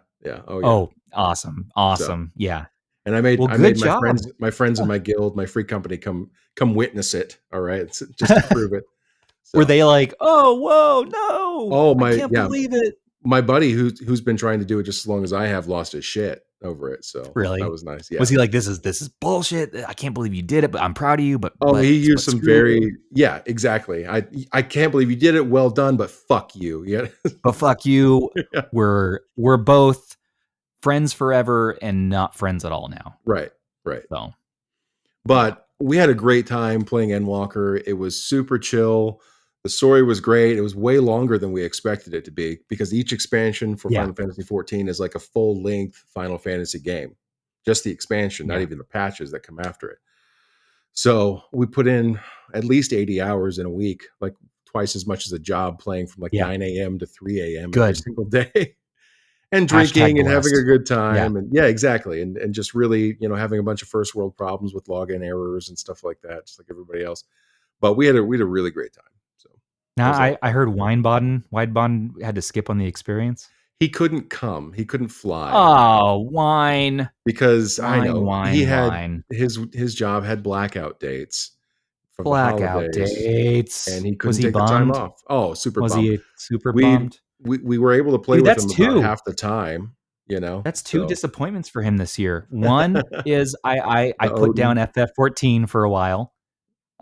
Oh yeah. oh, awesome. So, Yeah. and I Well, made good my job. friends in my guild, my free company come witness it. All right, just to prove it. So. Were they like, oh, whoa, no! Oh I can't believe it. My buddy who's been trying to do it just as long as I have lost his shit over it. So Really? that was nice. Yeah. Was he like, this is bullshit? I can't believe you did it, but I'm proud of you. But he used some screw you. yeah, exactly. I can't believe you did it. Well done, but fuck you. Yeah. But fuck you. Yeah. We're both friends forever and not friends at all now. Right. So, but we had a great time playing Endwalker. It was super chill. The story was great. It was way longer than we expected it to be because each expansion for Final Fantasy 14 is like a full length Final Fantasy game. Just the expansion, not even the patches that come after it. So we put in at least 80 hours in a week, like twice as much as a job, playing from like 9 a.m. to 3 a.m. every single day. And drinking and having a good time. And yeah, exactly. And just really, having a bunch of first world problems with login errors and stuff like that, just like everybody else. But we had a really great time. So now I heard Widebond had to skip on the experience. He couldn't come. He couldn't fly. Oh, Wine. Because I know he had Wine. his job had blackout dates from blackout the holidays, dates, and he couldn't take the time off. Oh, super bummed. Was he super bummed? we were able to play Dude, with that's him about 2. half the time, you know. That's 2 So disappointments for him this year. One is I the put down Odin. FF14 for a while.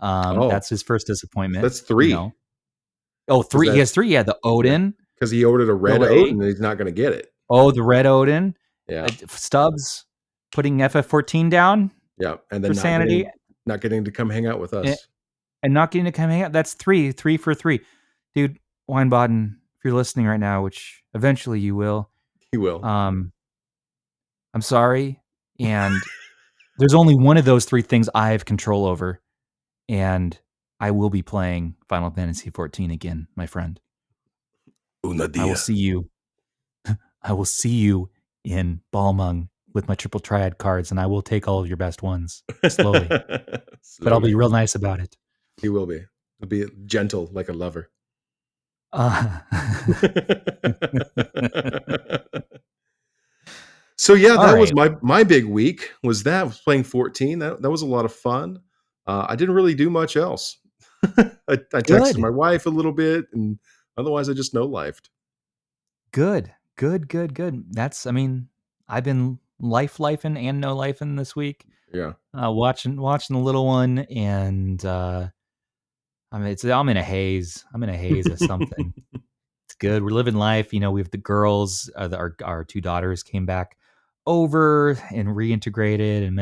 Oh, That's his first disappointment, that's 3. Oh, Because 3. He has 3. Yeah, the yeah, Odin. because he ordered a No red way. Odin and he's not going to get it. Oh, the red Odin. Yeah, Stubbs putting FF14 down yeah, and for then sanity not getting to come hang out with and, us. and not getting to come hang out. That's 3 for 3. Dude, Weinbaden, if you're listening right now, which eventually you will, He will. I'm sorry. And there's only one of those 3 things I have control over. And I will be playing Final Fantasy 14 again, my friend. Una I will dia. see you. I will see you in Balmung with my triple triad cards, and I will take all of your best ones slowly. But I'll be real nice about it. He will be. He'll be gentle like a lover. So yeah, All that right. was my big week. Was playing 14. That was a lot of fun. I didn't really do much else. I texted my wife a little bit, and otherwise I just no-lifed. Good. That's, I mean, I've been lifing and no lifing this week. Yeah. Watching the little one, and I'm in a haze. I'm in a haze of something. It's good. We're living life. We have the girls. Our 2 daughters came back over and reintegrated and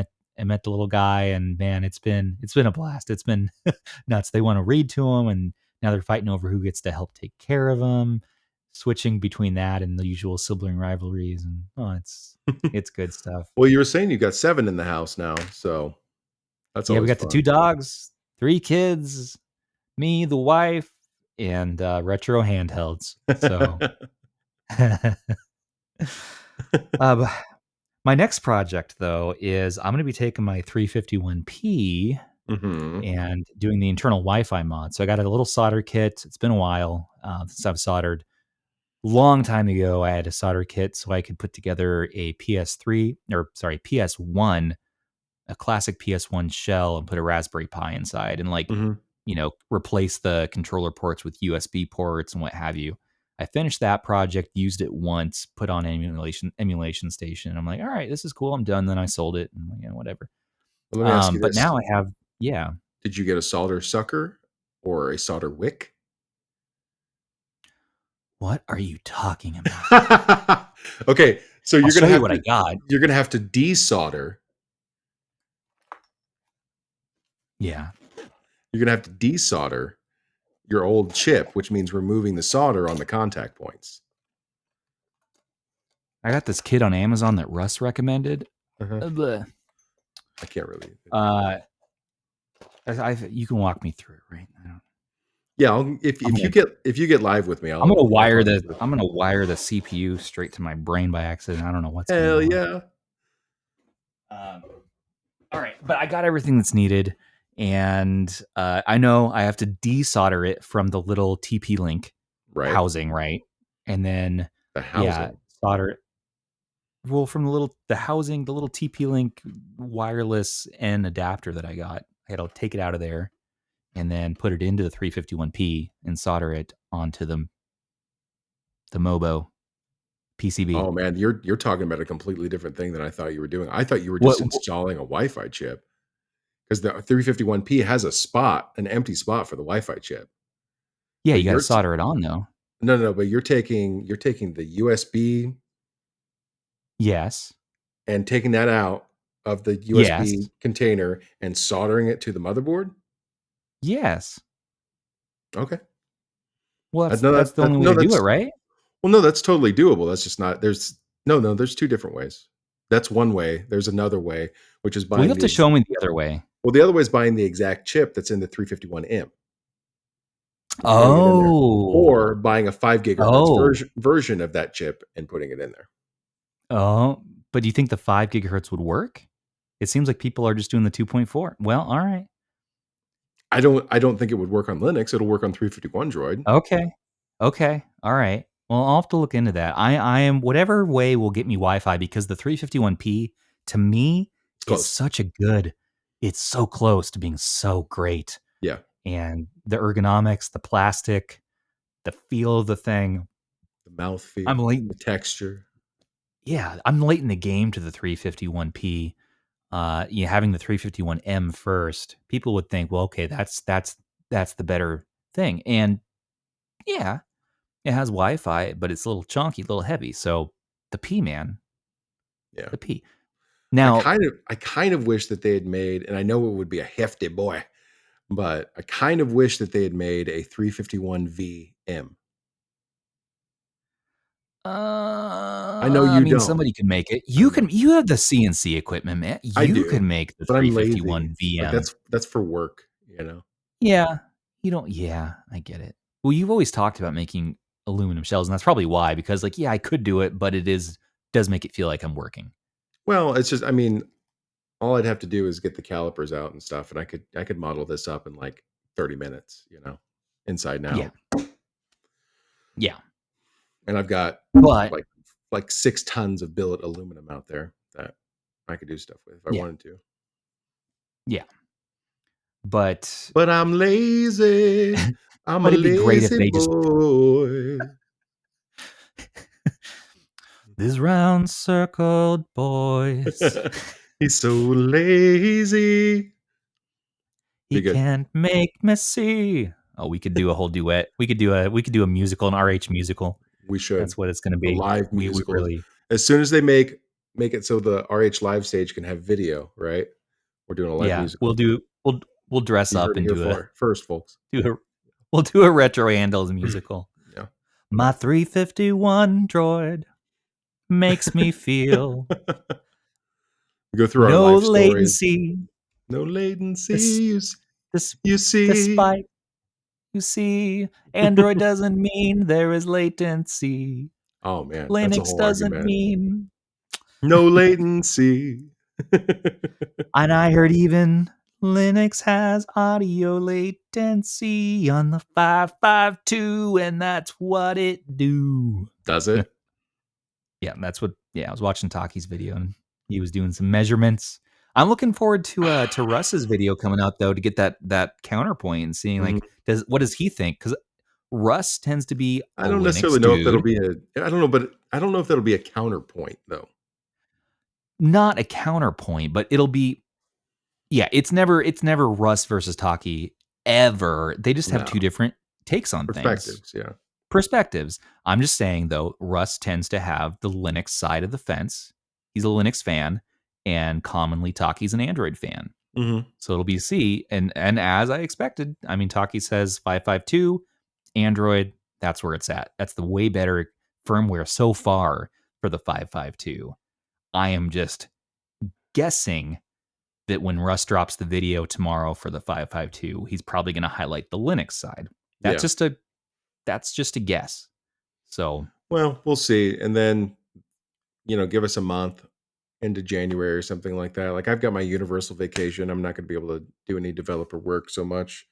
met the little guy. And man, it's been a blast. It's been nuts. They want to read to him, and now they're fighting over who gets to help take care of him. Switching between that and the usual sibling rivalries, and it's good stuff. Well, you were saying you got 7 in the house now, so that's Yeah, we always got the fun. 2 dogs, 3 kids, me, the wife, and retro handhelds. So, my next project though is I'm going to be taking my 351P and doing the internal Wi-Fi mod. So I got a little solder kit. It's been a while since I've soldered. Long time ago, I had a solder kit so I could put together a PS1, a classic PS1 shell, and put a Raspberry Pi inside, and replace the controller ports with USB ports and what have you. I finished that project, used it once, put on an emulation station. I'm like, all right, this is cool. I'm done. Then I sold it, and whatever. Well, let me ask you But this. now I have, yeah. Did you get a solder sucker or a solder wick? What are you talking about? Okay, so I'll show you what I got. You're gonna have to desolder. Yeah. You're gonna have to desolder your old chip, which means removing the solder on the contact points. I got this kit on Amazon that Russ recommended. I can't really. You can walk me through it, right? Yeah, if you get live with me, I'm gonna wire the CPU straight to my brain by accident. I don't know what's going on. Hell yeah! All right, but I got everything that's needed, and I know I have to desolder it from the little TP-Link housing, right? And then solder it. Well, from the little TP-Link wireless N adapter that I got, I had to take it out of there and then put it into the 351P and solder it onto the Mobo PCB. Oh man, you're talking about a completely different thing than I thought you were doing. I thought you were just installing a Wi-Fi chip, because the 351P has an empty spot for the Wi-Fi chip. Yeah, you got to solder it on though. No, but you're taking the USB. Yes. And taking that out of the USB container and soldering it to the motherboard? Yes. Okay. Well, that's the only way to do it, right? Well, no, that's totally doable. That's just not, there's 2 different ways. That's one way. There's another way, which is buying. You have to show me the other way. Well, the other way is buying the exact chip that's in the 351M. Oh. Or buying a 5 gigahertz version of that chip and putting it in there. Oh, but do you think the 5 gigahertz would work? It seems like people are just doing the 2.4. Well, all right. I don't think it would work on Linux. It'll work on 351 Droid. Okay. All right. Well, I'll have to look into that. I am, whatever way will get me Wi-Fi, because the 351P to me is such a good, it's so close to being so great. Yeah. And the ergonomics, the plastic, the feel of the thing. The mouthfeel, I'm late. the texture. Yeah, I'm late in the game to the 351P. Having the 351M first, people would think, well, okay, that's the better thing. And yeah, it has Wi-Fi, but it's a little chunky, a little heavy. So the P, man, Yeah. the P. I Now, kind of wish that they had made, and I know it would be a hefty boy, but I kind of wish that they had made a 351VM. I know I you mean, don't. somebody can make it. I You know. can. You have the CNC equipment, man. I You do, can make the but I'm lazy. 351 Like VM. that's for work, you know. Yeah, you don't. Yeah, I get it. Well, you've always talked about making aluminum shells, and that's probably why. Because, like, yeah, I could do it, but does make it feel like I'm working. Well, it's just, I mean, all I'd have to do is get the calipers out and stuff, and I could model this up in like 30 minutes, you know, inside and Yeah, out. yeah. And I've got But like 6 tons of billet aluminum out there that I could do stuff with if I yeah, wanted to. yeah. But But I'm lazy. I'm a it'd be great if lazy they just boy. this round circled boys. He's so lazy. He Be good. can't make me see. Oh, we could do a whole duet. We could do a musical, an RH musical. We should. That's what it's going to The be. live We musical. really, As soon as they make it so the RH live stage can have video, right? We're doing a live yeah. We'll musical. do. We'll dress You up heard it and here do a first, folks. do a we'll do a retro Handles musical. Yeah. My 351 droid makes me feel We go through our no life stories. latency. No latency. This, You see. despite you see, Android doesn't mean there is latency. Oh man, that's a Linux whole doesn't argument. mean. No latency. And I heard even Linux has audio latency on the 552, and that's what it do. Does it? Yeah, that's what. Yeah, I was watching Taki's video, and he was doing some measurements. I'm looking forward to Russ's video coming out though to get that counterpoint and seeing like what does he think, because Russ tends to be I a don't necessarily Linux know if that'll dude. be I don't know, but I don't know if that'll be a counterpoint though. Not a counterpoint, but it'll be. Yeah, it's never Russ versus Taki ever. They just have two different takes on things. Perspectives, yeah. Perspectives. I'm just saying though, Russ tends to have the Linux side of the fence. He's a Linux fan, and commonly Taki's an Android fan. Mm-hmm. So it'll be C, and as I expected, I mean, Taki says 552, Android, that's where it's at. That's the way better firmware so far for the 552. I am just guessing that when Russ drops the video tomorrow for the 552, he's probably going to highlight the Linux side. That's just a guess. So, well, we'll see, and then give us a month into January or something like that. Like I've got my universal vacation. I'm not going to be able to do any developer work so much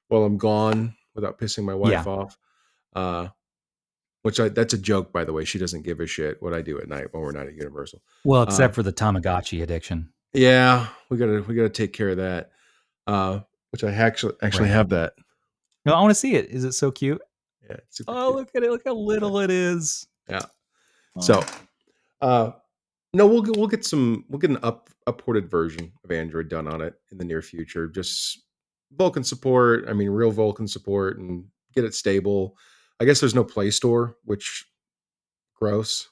while I'm gone without pissing my wife off. That's a joke, by the way. She doesn't give a shit what I do at night when we're not at Universal. well, except for the Tamagotchi addiction. Yeah, we gotta take care of that. Which I actually have that. No, I want to see it. Is it so cute? Yeah, it's super Oh, cute. look at it! Look how little it is. Yeah. So, no, we'll get an upported version of Android done on it in the near future. Just Vulkan support. I mean, real Vulkan support, and get it stable. I guess there's no Play Store, which gross,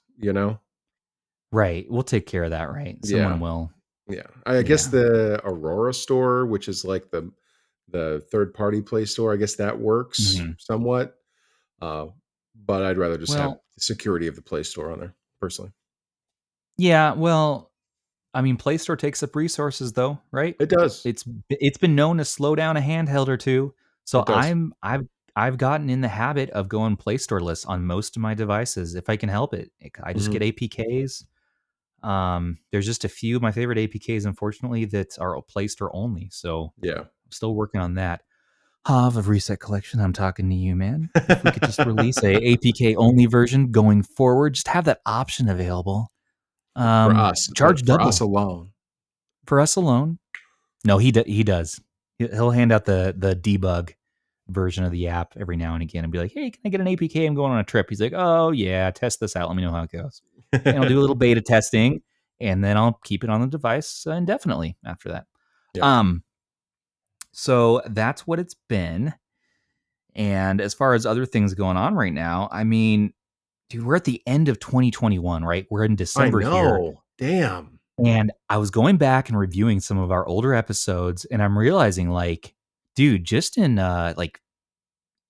Right. We'll take care of that, right? Someone will. Yeah. I guess the Aurora store, which is like the third-party Play Store, I guess that works somewhat. But I'd rather just have the security of the Play Store on there, personally. Yeah, well, I mean, Play Store takes up resources, though, right? It does. It's been known to slow down a handheld or two. So I've gotten in the habit of going Play Store-less on most of my devices if I can help it. I just get APKs. There's just a few of my favorite APKs, unfortunately, that are Play Store only. So yeah, I'm still working on that. Of a Reset Collection, I'm talking to you, man. If we could just release a APK only version going forward, just have that option available. For us, charge double for us alone. For us alone. No, he does. He'll hand out the debug version of the app every now and again and be like, hey, can I get an APK? I'm going on a trip. He's like, oh, yeah, test this out. Let me know how it goes. And I'll do a little beta testing, and then I'll keep it on the device indefinitely after that. Yep. So that's what it's been. And as far as other things going on right now, I mean, dude, we're at the end of 2021, right? We're in December here. Damn. And I was going back and reviewing some of our older episodes, and I'm realizing, like, dude, just in like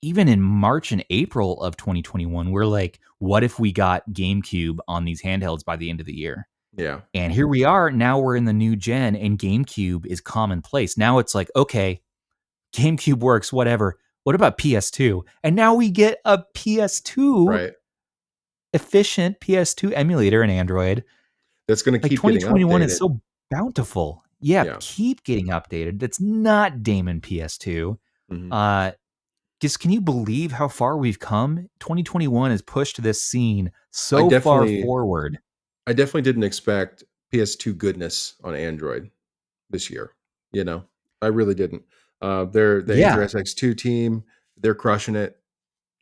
even in March and April of 2021, we're like, what if we got GameCube on these handhelds by the end of the year? Yeah. And here we are. Now we're in the new gen, and GameCube is commonplace. Now it's like, okay, GameCube works, whatever. What about PS2? And now we get a PS2 efficient PS2 emulator in Android. That's going to Like keep getting 2021 updated. is so bountiful. Yeah, keep getting updated. That's not Damon PS2. Just can you believe how far we've come? 2021 has pushed this scene so far forward. I definitely didn't expect PS2 goodness on Android this year. You know, I really didn't. The Acer SX2 team, they're crushing it.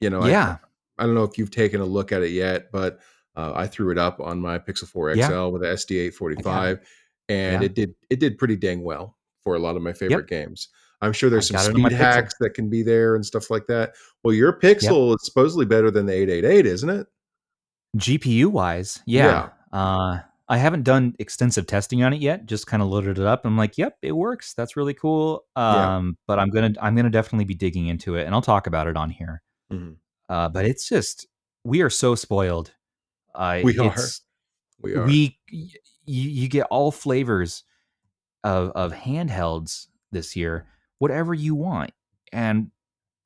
You know, I don't know if you've taken a look at it yet, but I threw it up on my Pixel 4 XL with the SD845, and it did pretty dang well for a lot of my favorite games. I'm sure there's some speed hacks that can be there and stuff like that. Well, your Pixel is supposedly better than the 888, isn't it? GPU wise, yeah. I haven't done extensive testing on it yet. Just kind of loaded it up. I'm like, yep, it works. That's really cool. But I'm gonna definitely be digging into it, and I'll talk about it on here. But it's just, we are so spoiled. We are. You get all flavors of handhelds this year, whatever you want, and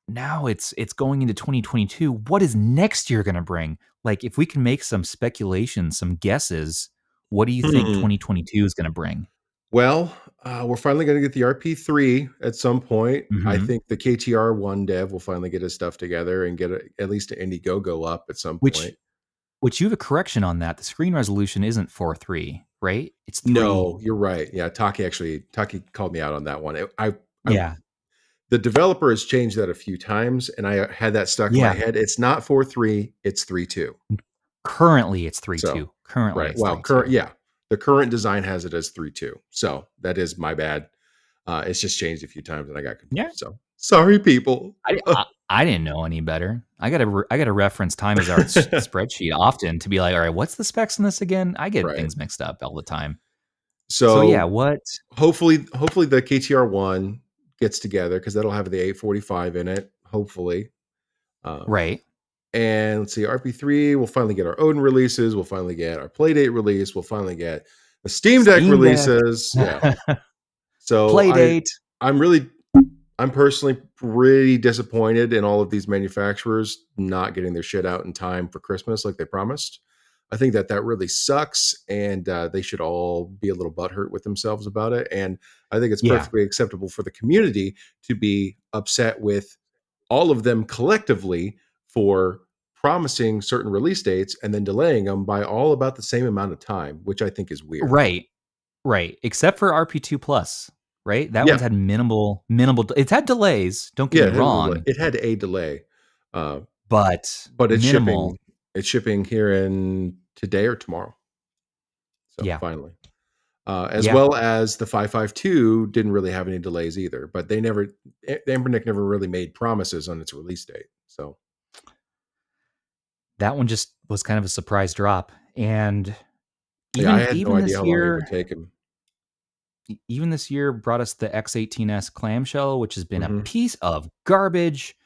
now it's going into 2022. What is next year going to bring? Like, if we can make some speculation, some guesses, what do you think 2022 is going to bring? Well, we're finally going to get the RP3 at some point. I think the KTR1 dev will finally get his stuff together and get at least an Indiegogo up at some point. Which you have a correction on that. The screen resolution isn't 4:3, right? It's 3. No, you're right. Yeah, Taki called me out on that one. The developer has changed that a few times, and I had that stuck in my head. It's not 4:3, it's 3:2. Currently, it's 3:2. Currently, it's 3:2. The current design has it as 3:2. So that is my bad. It's just changed a few times, and I got confused. So sorry, people. I didn't know any better. I got to reference Time Is Art's spreadsheet often to be like, all right, what's the specs on this again? I get things mixed up all the time. So yeah, what? Hopefully the KTR1 gets together, because that'll have the 845 in it. Hopefully, right. And let's see, RP3. We'll finally get our Odin releases. We'll finally get our Playdate release. We'll finally get the Steam Deck releases. Yeah. So Playdate. I'm personally pretty disappointed in all of these manufacturers not getting their shit out in time for Christmas like they promised. I think that really sucks, and they should all be a little butthurt with themselves about it. And I think it's perfectly acceptable for the community to be upset with all of them collectively for promising certain release dates and then delaying them by all about the same amount of time, which I think is weird. Right. Except for RP2 Plus. Right? That one's had minimal. It's had delays. Don't get me wrong. It had a delay, but it's minimal. shipping. It's shipping here in today or tomorrow. So finally, well as the 552 didn't really have any delays either. But Anbernic never really made promises on its release date. So that one just was kind of a surprise drop, and I had no idea how long it would take him. Even this year brought us the X18S clamshell, which has been a piece of garbage.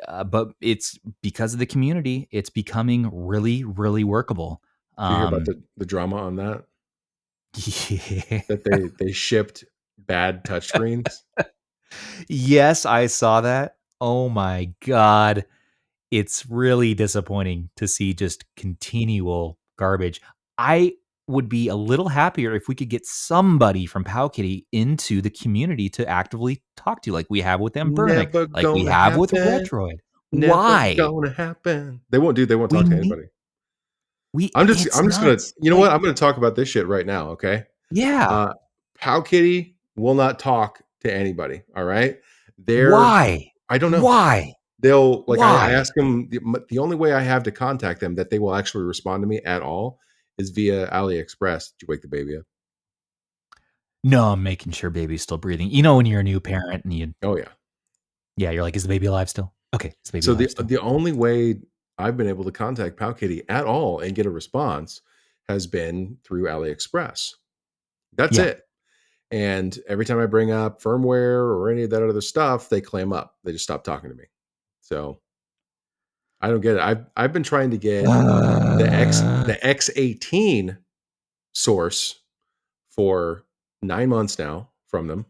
But it's because of the community. It's becoming really, really workable. Did you hear about the drama on that? Yeah. That they shipped bad touchscreens? Yes, I saw that. Oh my God. It's really disappointing to see just continual garbage. I would be a little happier if we could get somebody from PowKiddy into the community to actively talk to, like we have with Anbernic, like we have with Retroid. Why? Never gonna happen. They won't talk to anybody. I'm just gonna, you know what? I'm gonna talk about this shit right now. Okay. Yeah. PowKiddy will not talk to anybody. All right. Why? I don't know. Why? They'll like I Why? ask them the only way I have to contact them that they will actually respond to me at all is via AliExpress. Did you wake the baby up? No, I'm making sure baby's still breathing. You know, when you're a new parent and Oh yeah. you're like, is the baby alive still? Okay, is the baby So alive still? the only way I've been able to contact PowKiddy at all and get a response has been through AliExpress. That's Yeah. it. And every time I bring up firmware or any of that other stuff, they clam up. They just stop talking to me. So I don't get it. I've been trying to get Uh, the X18 source for 9 months now from them,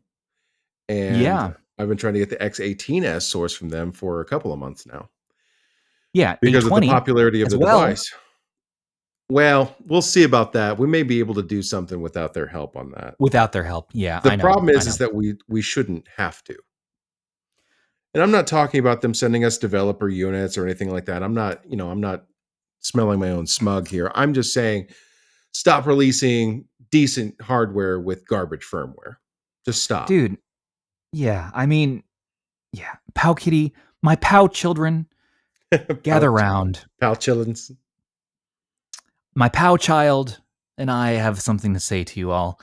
and yeah. I've been trying to get the X18S source from them for a couple of months now Yeah, because of the A20 popularity of as the well device. Well, we'll see about that. We may be able to do something without their help on that. without their help. Yeah, The I know. problem I know. is that we shouldn't have to. And I'm not talking about them sending us developer units or anything like that. I'm not smelling my own smug here. I'm just saying stop releasing decent hardware with garbage firmware. Just stop. Dude, yeah. I mean, yeah. PowKiddy, my Pow children, gather Pouch, round. pouch chillins. My Pow child and I have something to say to you all.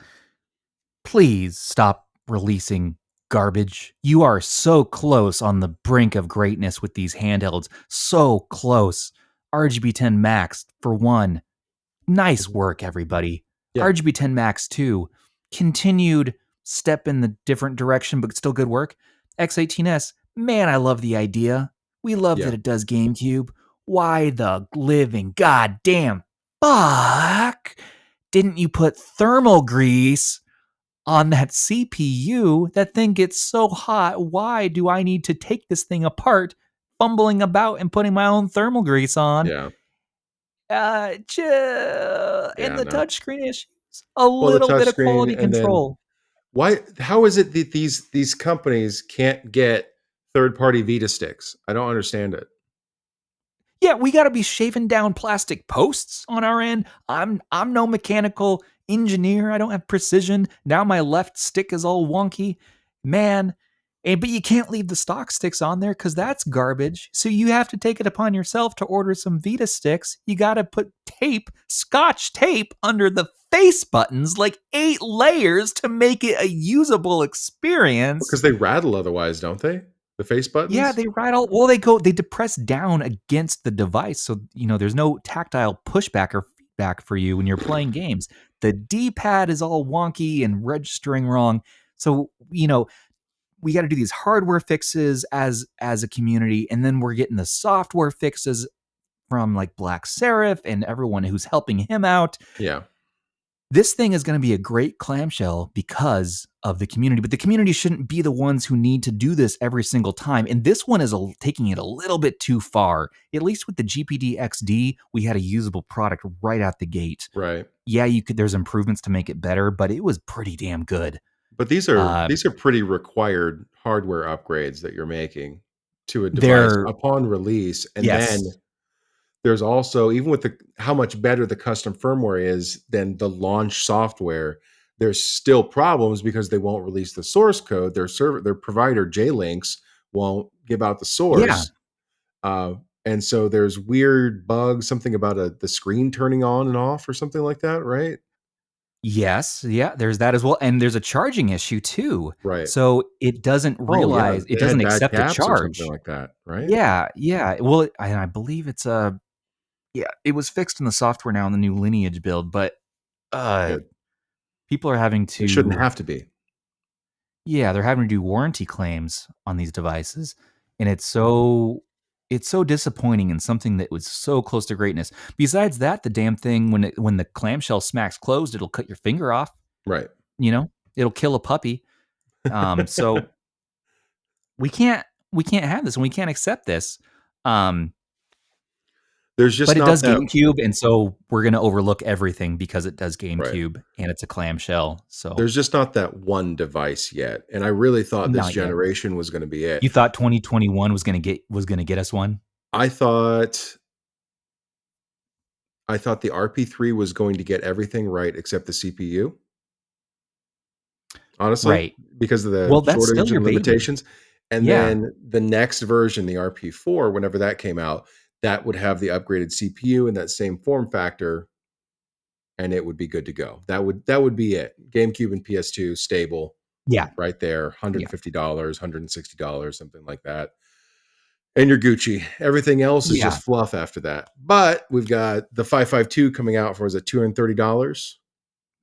Please stop releasing garbage. You are so close on the brink of greatness with these handhelds. So close. RGB10 Max, for one. Nice Mhm. work, everybody. Yeah, RGB10 Max 2, continued step in the different direction, but still good work. X18S, man, I love the idea. We love yeah, that it does GameCube. Why the living goddamn fuck didn't you put thermal grease on that CPU? That thing gets so hot. Why do I need to take this thing apart, fumbling about and putting my own thermal grease on? yeah, And yeah. the No. touchscreen issues, a Well, the little bit of touchscreen, quality and then control. why? How is it that these companies can't get third party Vita sticks? I don't understand it. Yeah, we got to be shaving down plastic posts on our end. I'm no mechanical engineer. I don't have precision. Now my left stick is all wonky. Man, but you can't leave the stock sticks on there cuz that's garbage. So you have to take it upon yourself to order some Vita sticks. You got to put tape, scotch tape under the face buttons, like 8 layers to make it a usable experience. Because they rattle otherwise, don't they? The face Yeah, buttons. they rattle. Well, they depress down against the device, so there's no tactile pushback or feedback for you when you're playing games. The D-pad is all wonky and registering wrong. So we got to do these hardware fixes as a community, and then we're getting the software fixes from like Black Seraph and everyone who's helping him out. Yeah, This thing is going to be a great clamshell because of the community, but the community shouldn't be the ones who need to do this every single time. And this one is taking it a little bit too far. At least with the GPD XD, we had a usable product right out the gate. right. Yeah, you could. There's improvements to make it better, but it was pretty damn good. But Uh, these are pretty required hardware upgrades that you're making to a device they're upon release, and then yes, there's also, even with the how much better the custom firmware is than the launch software, there's still problems because they won't release the source code. Their provider JLinks won't give out the yeah, source, and so there's weird bugs, something about the screen turning on and off or something like that, right? yes, yeah. There's that as well, and there's a charging issue too. Right. So it doesn't Oh yeah, realize it they had doesn't bad accept a caps or something charge. like that, right? Yeah, yeah. Well, I believe it's a yeah, it was fixed in the software now in the new Lineage build, but uh Good. people are having It shouldn't to have to be. yeah, they're having to do warranty claims on these devices, and it's so disappointing and something that was so close to greatness. Besides that, the damn thing when the clamshell smacks closed, it'll cut your finger off, Right. you know? It'll kill a puppy. So we can't have this and we can't accept this. Um There's But just it not does that. GameCube, and so we're gonna overlook everything because it does Right. GameCube and it's a clamshell. So There's just not that one device yet, and I really thought this not yet. generation was gonna be it. You thought 2021 was gonna get us one? I thought I thought the RP3 was going to get everything right except the CPU, honestly, Right. because of the Well, that's still shortage your and baby. limitations. And Yeah. then the next version, the RP4, whenever that came out, that would have the upgraded CPU in that same form factor, and it would be good to go. That would be it. GameCube and PS2 stable Yeah. right there, Yeah. $150, $160, something like that. And you're Gucci. Everything else is Yeah. just fluff after that. But we've got the 552 coming out for, is it $230?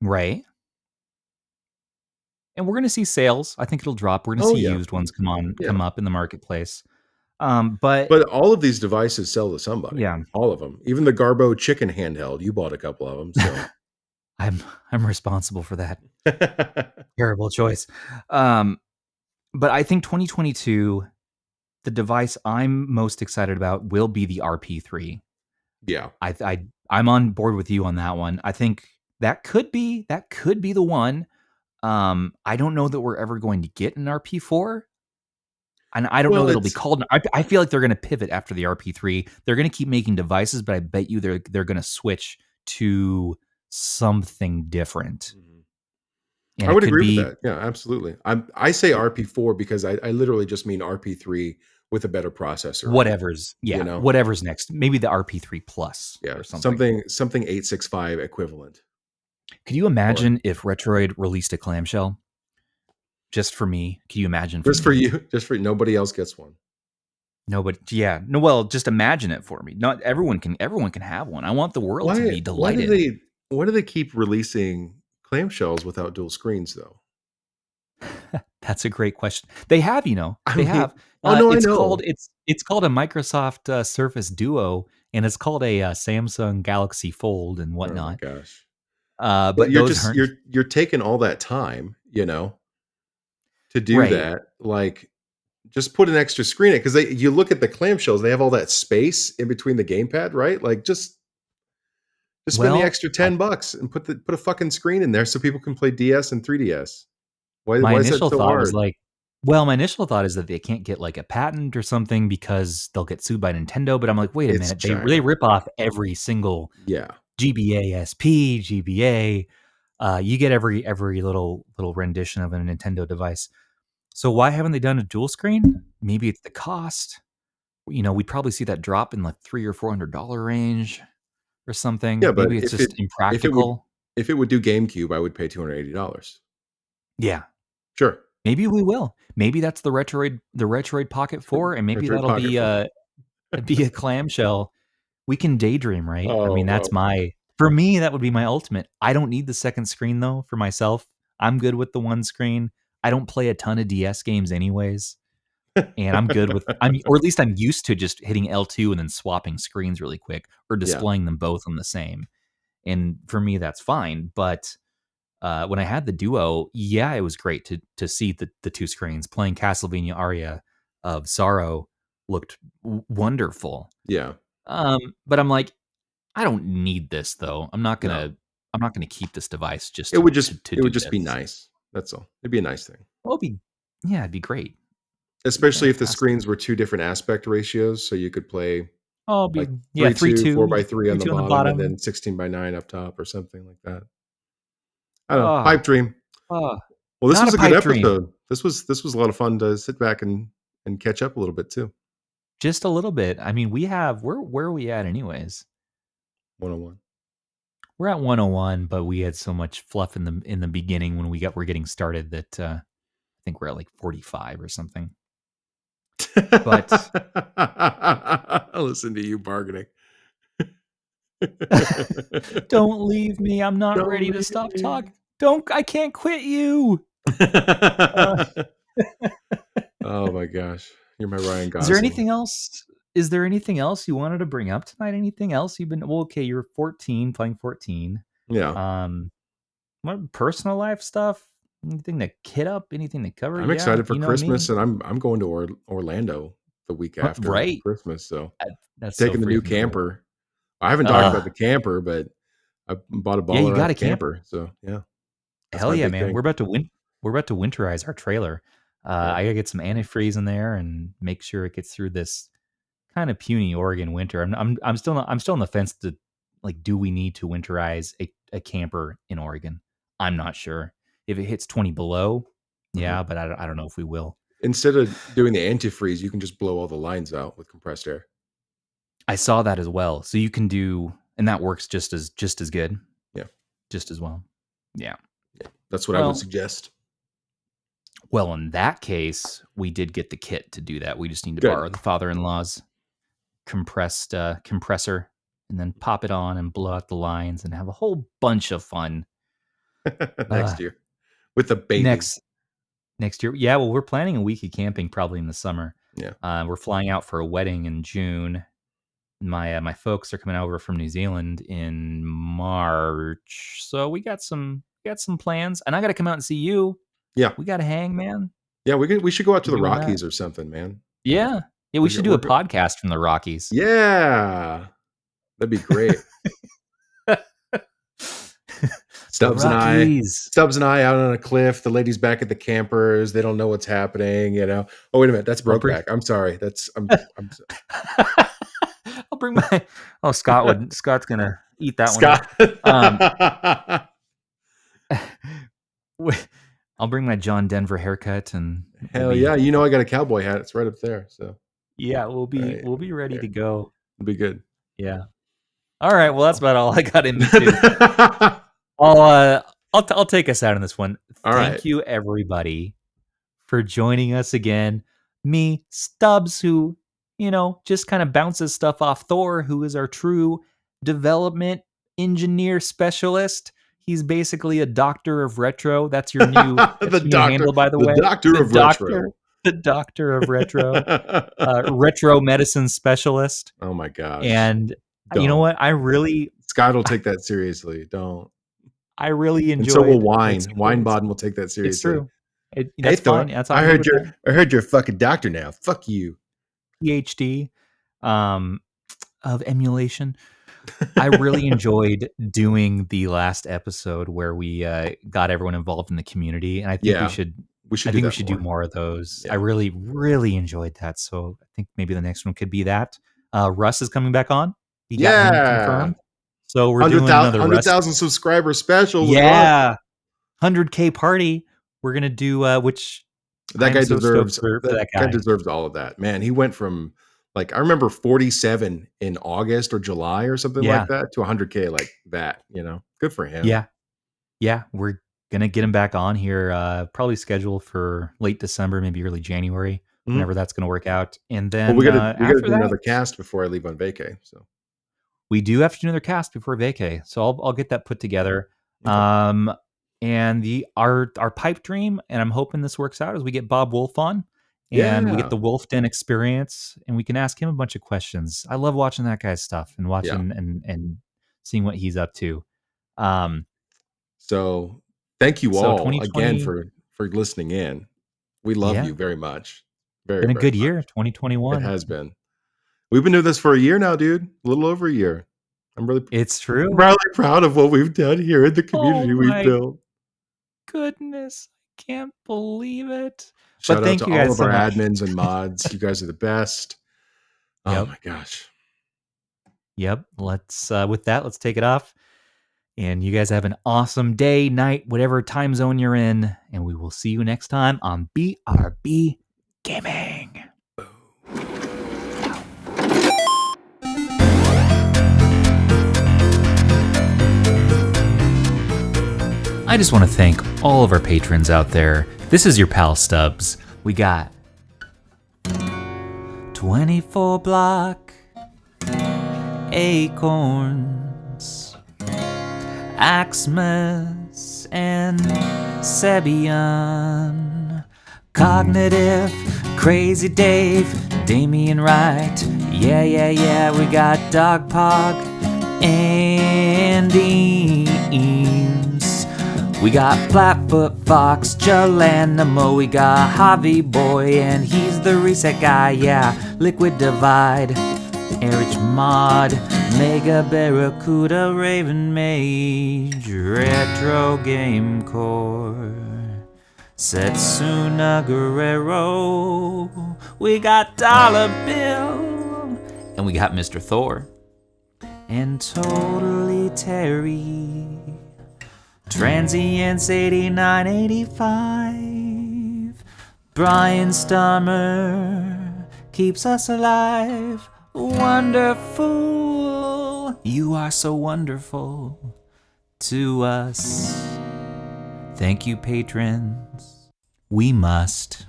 Right. And we're going to see sales. I think it'll drop. We're going to Oh see yeah. used ones Yeah. come up in the marketplace. But But all of these devices sell to somebody. yeah, All of them. Even the Garbo chicken handheld, you bought a couple of them, so I'm responsible for that terrible choice. But I think 2022, the device I'm most excited about will be the RP3. Yeah. I'm on board with you on that one. I think that could be the one. I don't know that we're ever going to get an RP4. And I don't know Well, that it'll be it's called. I feel like they're going to pivot after the RP3. They're going to keep making devices, but I bet you they're going to switch to something different. Mhm. And I it would could agree with be that. Yeah, absolutely. I say RP4 because I literally just mean RP3 with a better processor on it, you know? whatever's next. Maybe the RP3 Plus Yeah, or something. something 865 equivalent. Could you Or imagine if Retroid released a clamshell just for me? Can you imagine for just for me? you, just for nobody else gets one. No, but yeah, no. Well, just imagine it for me. Not everyone can. Everyone can have one. I want the world to Why be why do delighted. they why do they keep releasing clamshells without dual screens though? That's a great question. They have, I they mean, have. oh no, I It's called know. it's called a Microsoft Surface Duo, and it's called a Samsung Galaxy Fold and Oh my whatnot. gosh. But But those aren't you're taking all that time, to do right. that. Like just put an extra screen in because you look at the clamshells, they have all that space in between the gamepad, right? Like just spend the Well, extra $10 and put a fucking screen in there so people can play DS and 3DS. my Why is that initial so thought was hard? like, well, my initial thought is that they can't get like a patent or something because they'll get sued by Nintendo. But I'm like, wait a It's minute, they China. rip off every single Yeah. GBA SP, GBA. You get every little rendition of a Nintendo device. So why haven't they done a dual screen? Maybe it's the cost. We'd probably see that drop in like $300 or $400 range or something. Yeah, but Maybe it's if it just if it would impractical. if it would do GameCube, I would pay $280. Yeah, Sure. maybe we will. Maybe that's the Retroid Pocket 4, and maybe Retroid that'll Pocket be 4. be a clamshell. We can daydream, right? I Oh, mean, wow. for me, that would be my ultimate. I don't need the second screen though for myself. I'm good with the one screen. I don't play a ton of DS games anyways. And I'm good with or at least I'm used to just hitting L2 and then swapping screens really quick or Yeah. displaying them both on the same. And for me, that's fine. But when I had the Duo, yeah, it was great to see the two screens. Playing Castlevania Aria of Sorrow looked wonderful. Yeah. But I'm like, I don't need this though. No. I'm not gonna keep this device just It would to it do would just be this. nice. That's all. It'd be a nice thing. Well, it'd be great. It'd be Especially if the fantastic. screens were 2 different aspect ratios, so you could play Oh, like yeah, 3:2, 3-2, 4:3 on the 3-2 on the bottom, and bottom. then 16:9 up top or something like that. I don't know. Oh, Pipe dream. oh, Well, this not a was a good pipe dream. episode. This was a lot of fun to sit back and catch up a little bit too. Just a little bit. I mean, where are we at anyways? 101. We're at 101, but we had so much fluff in the beginning when we're getting started that I think we're at like 45 or something. But Listen to you bargaining. don't leave me. I'm not Don't ready to leave stop me. talking. I can't quit you. Uh, Oh my gosh. You're my Ryan is there Gosling. anything else? Is there anything else you wanted to bring up tonight? Anything else you've been well, okay, you're 14, playing 14. Yeah. Um, what personal life stuff? Anything to kid up? Anything to cover? I'm Yeah, excited for you know me. Christmas and I'm going to Orlando the week after Right. Christmas, so That's so taking the new freaking cool. camper. I haven't talked about Uh, the camper, but I bought a yeah, you baller got ass a camper. camper, so yeah, that's Hell my yeah, big man. thing. We're about to winterize our trailer. Yeah. I gotta get some antifreeze in there and make sure it gets through this kind of puny Oregon winter. I'm still on the fence to like, do we need to winterize a camper in Oregon? I'm not sure. If it hits 20 below, Mhm. yeah, but I don't know if we will. instead of doing the antifreeze, you can just blow all the lines out with compressed air. I saw that as well. So you can do, and that works just as good. Yeah. Just as well. Yeah. That's what I would suggest. Well, in that case, we did get the kit to do that. We just need to borrow the father-in-law's compressor and then pop it on and blow out the lines and have a whole bunch of fun. Next year. With the baby. Next year. Yeah, well, we're planning a week of camping probably in the summer. Yeah. We're flying out for a wedding in June. My folks are coming over from New Zealand in March. So we got some plans. And I got to come out and see you. Yeah. We got to hang, man. Yeah, we should go out to the Rockies or something, man. Yeah. Yeah, we should do a podcast from the Rockies. Yeah. That'd be great. Stubbs and I out on a cliff. The ladies back at the campers. They don't know what's happening, you know. Oh, wait a minute. That's Brokeback. I'm sorry. I'm I'll bring my Scott's gonna eat that one. I'll bring my John Denver haircut and yeah, you know I got a cowboy hat. It's right up there. So yeah, we'll be ready to go. It'll be good. Yeah. All right. Well, that's about all I got in me too. I'll take us out on this one. Thank you, everybody, for joining us again. Me, Stubbs, who, you know, just kind of bounces stuff off Thor, who is our true development engineer specialist. He's basically a doctor of retro. That's your new, handle, by the way. Retro. The doctor of retro. Retro medicine specialist. Oh my gosh. And you know what? Scott will take that seriously. Don't. I really enjoyed. And so will Wine. Weinbaden will take that seriously. It's true. That's fine. That's I heard you're a fucking doctor now. Fuck you. PhD of emulation. I really enjoyed doing the last episode where we got everyone involved in the community, and I think we should do more of those. Yeah. I really, really enjoyed that. So I think maybe the next one could be that. Russ is coming back on. He got him confirmed. So we're doing another 100,000 subscriber special. Yeah, 100K party. We're gonna do which that guy deserves. That guy deserves all of that. Man, he went from like I remember 47 in August or July or something like that to 100K like that. You know, good for him. Yeah. We're gonna get him back on here. Probably scheduled for late December, maybe early January, whenever that's gonna work out. And then we gotta do another cast before I leave on vacay. So. We do have to do another cast before vacay, so I'll get that put together. Okay. And our pipe dream, and I'm hoping this works out, is we get Bob Wolf on, and we get the Wolf Den experience, and we can ask him a bunch of questions. I love watching that guy's stuff and watching and seeing what he's up to. So thank you all again for listening in. We love you very much. Been a good year, 2021. It has been. We've been doing this for a year now, dude. A little over a year. It's true. I'm really proud of what we've done here in the community we've built. Goodness, I can't believe it. Shout out to all of our admins and mods. You guys are the best. Oh my gosh. Yep. Let's let's take it off. And you guys have an awesome day, night, whatever time zone you're in. And we will see you next time on BRB Gaming. I just want to thank all of our patrons out there. This is your pal Stubbs. We got 24 Block, Acorns, Axmas, and Sebian, Cognitive, Crazy Dave, Damian Wright, yeah, we got Dogpog, and Eames. We got Flatfoot Fox, Jalanimo, we got Javi Boy, and he's the reset guy, Liquid Divide, Erich Mod, Mega Barracuda, Raven Mage, Retro Game Core, Setsuna Guerrero, we got Dollar Bill, and we got Mr. Thor, and Totally Terry, Transients 8985, Brian Stammer keeps us alive. Wonderful. You are so wonderful to us. Thank you, patrons. We must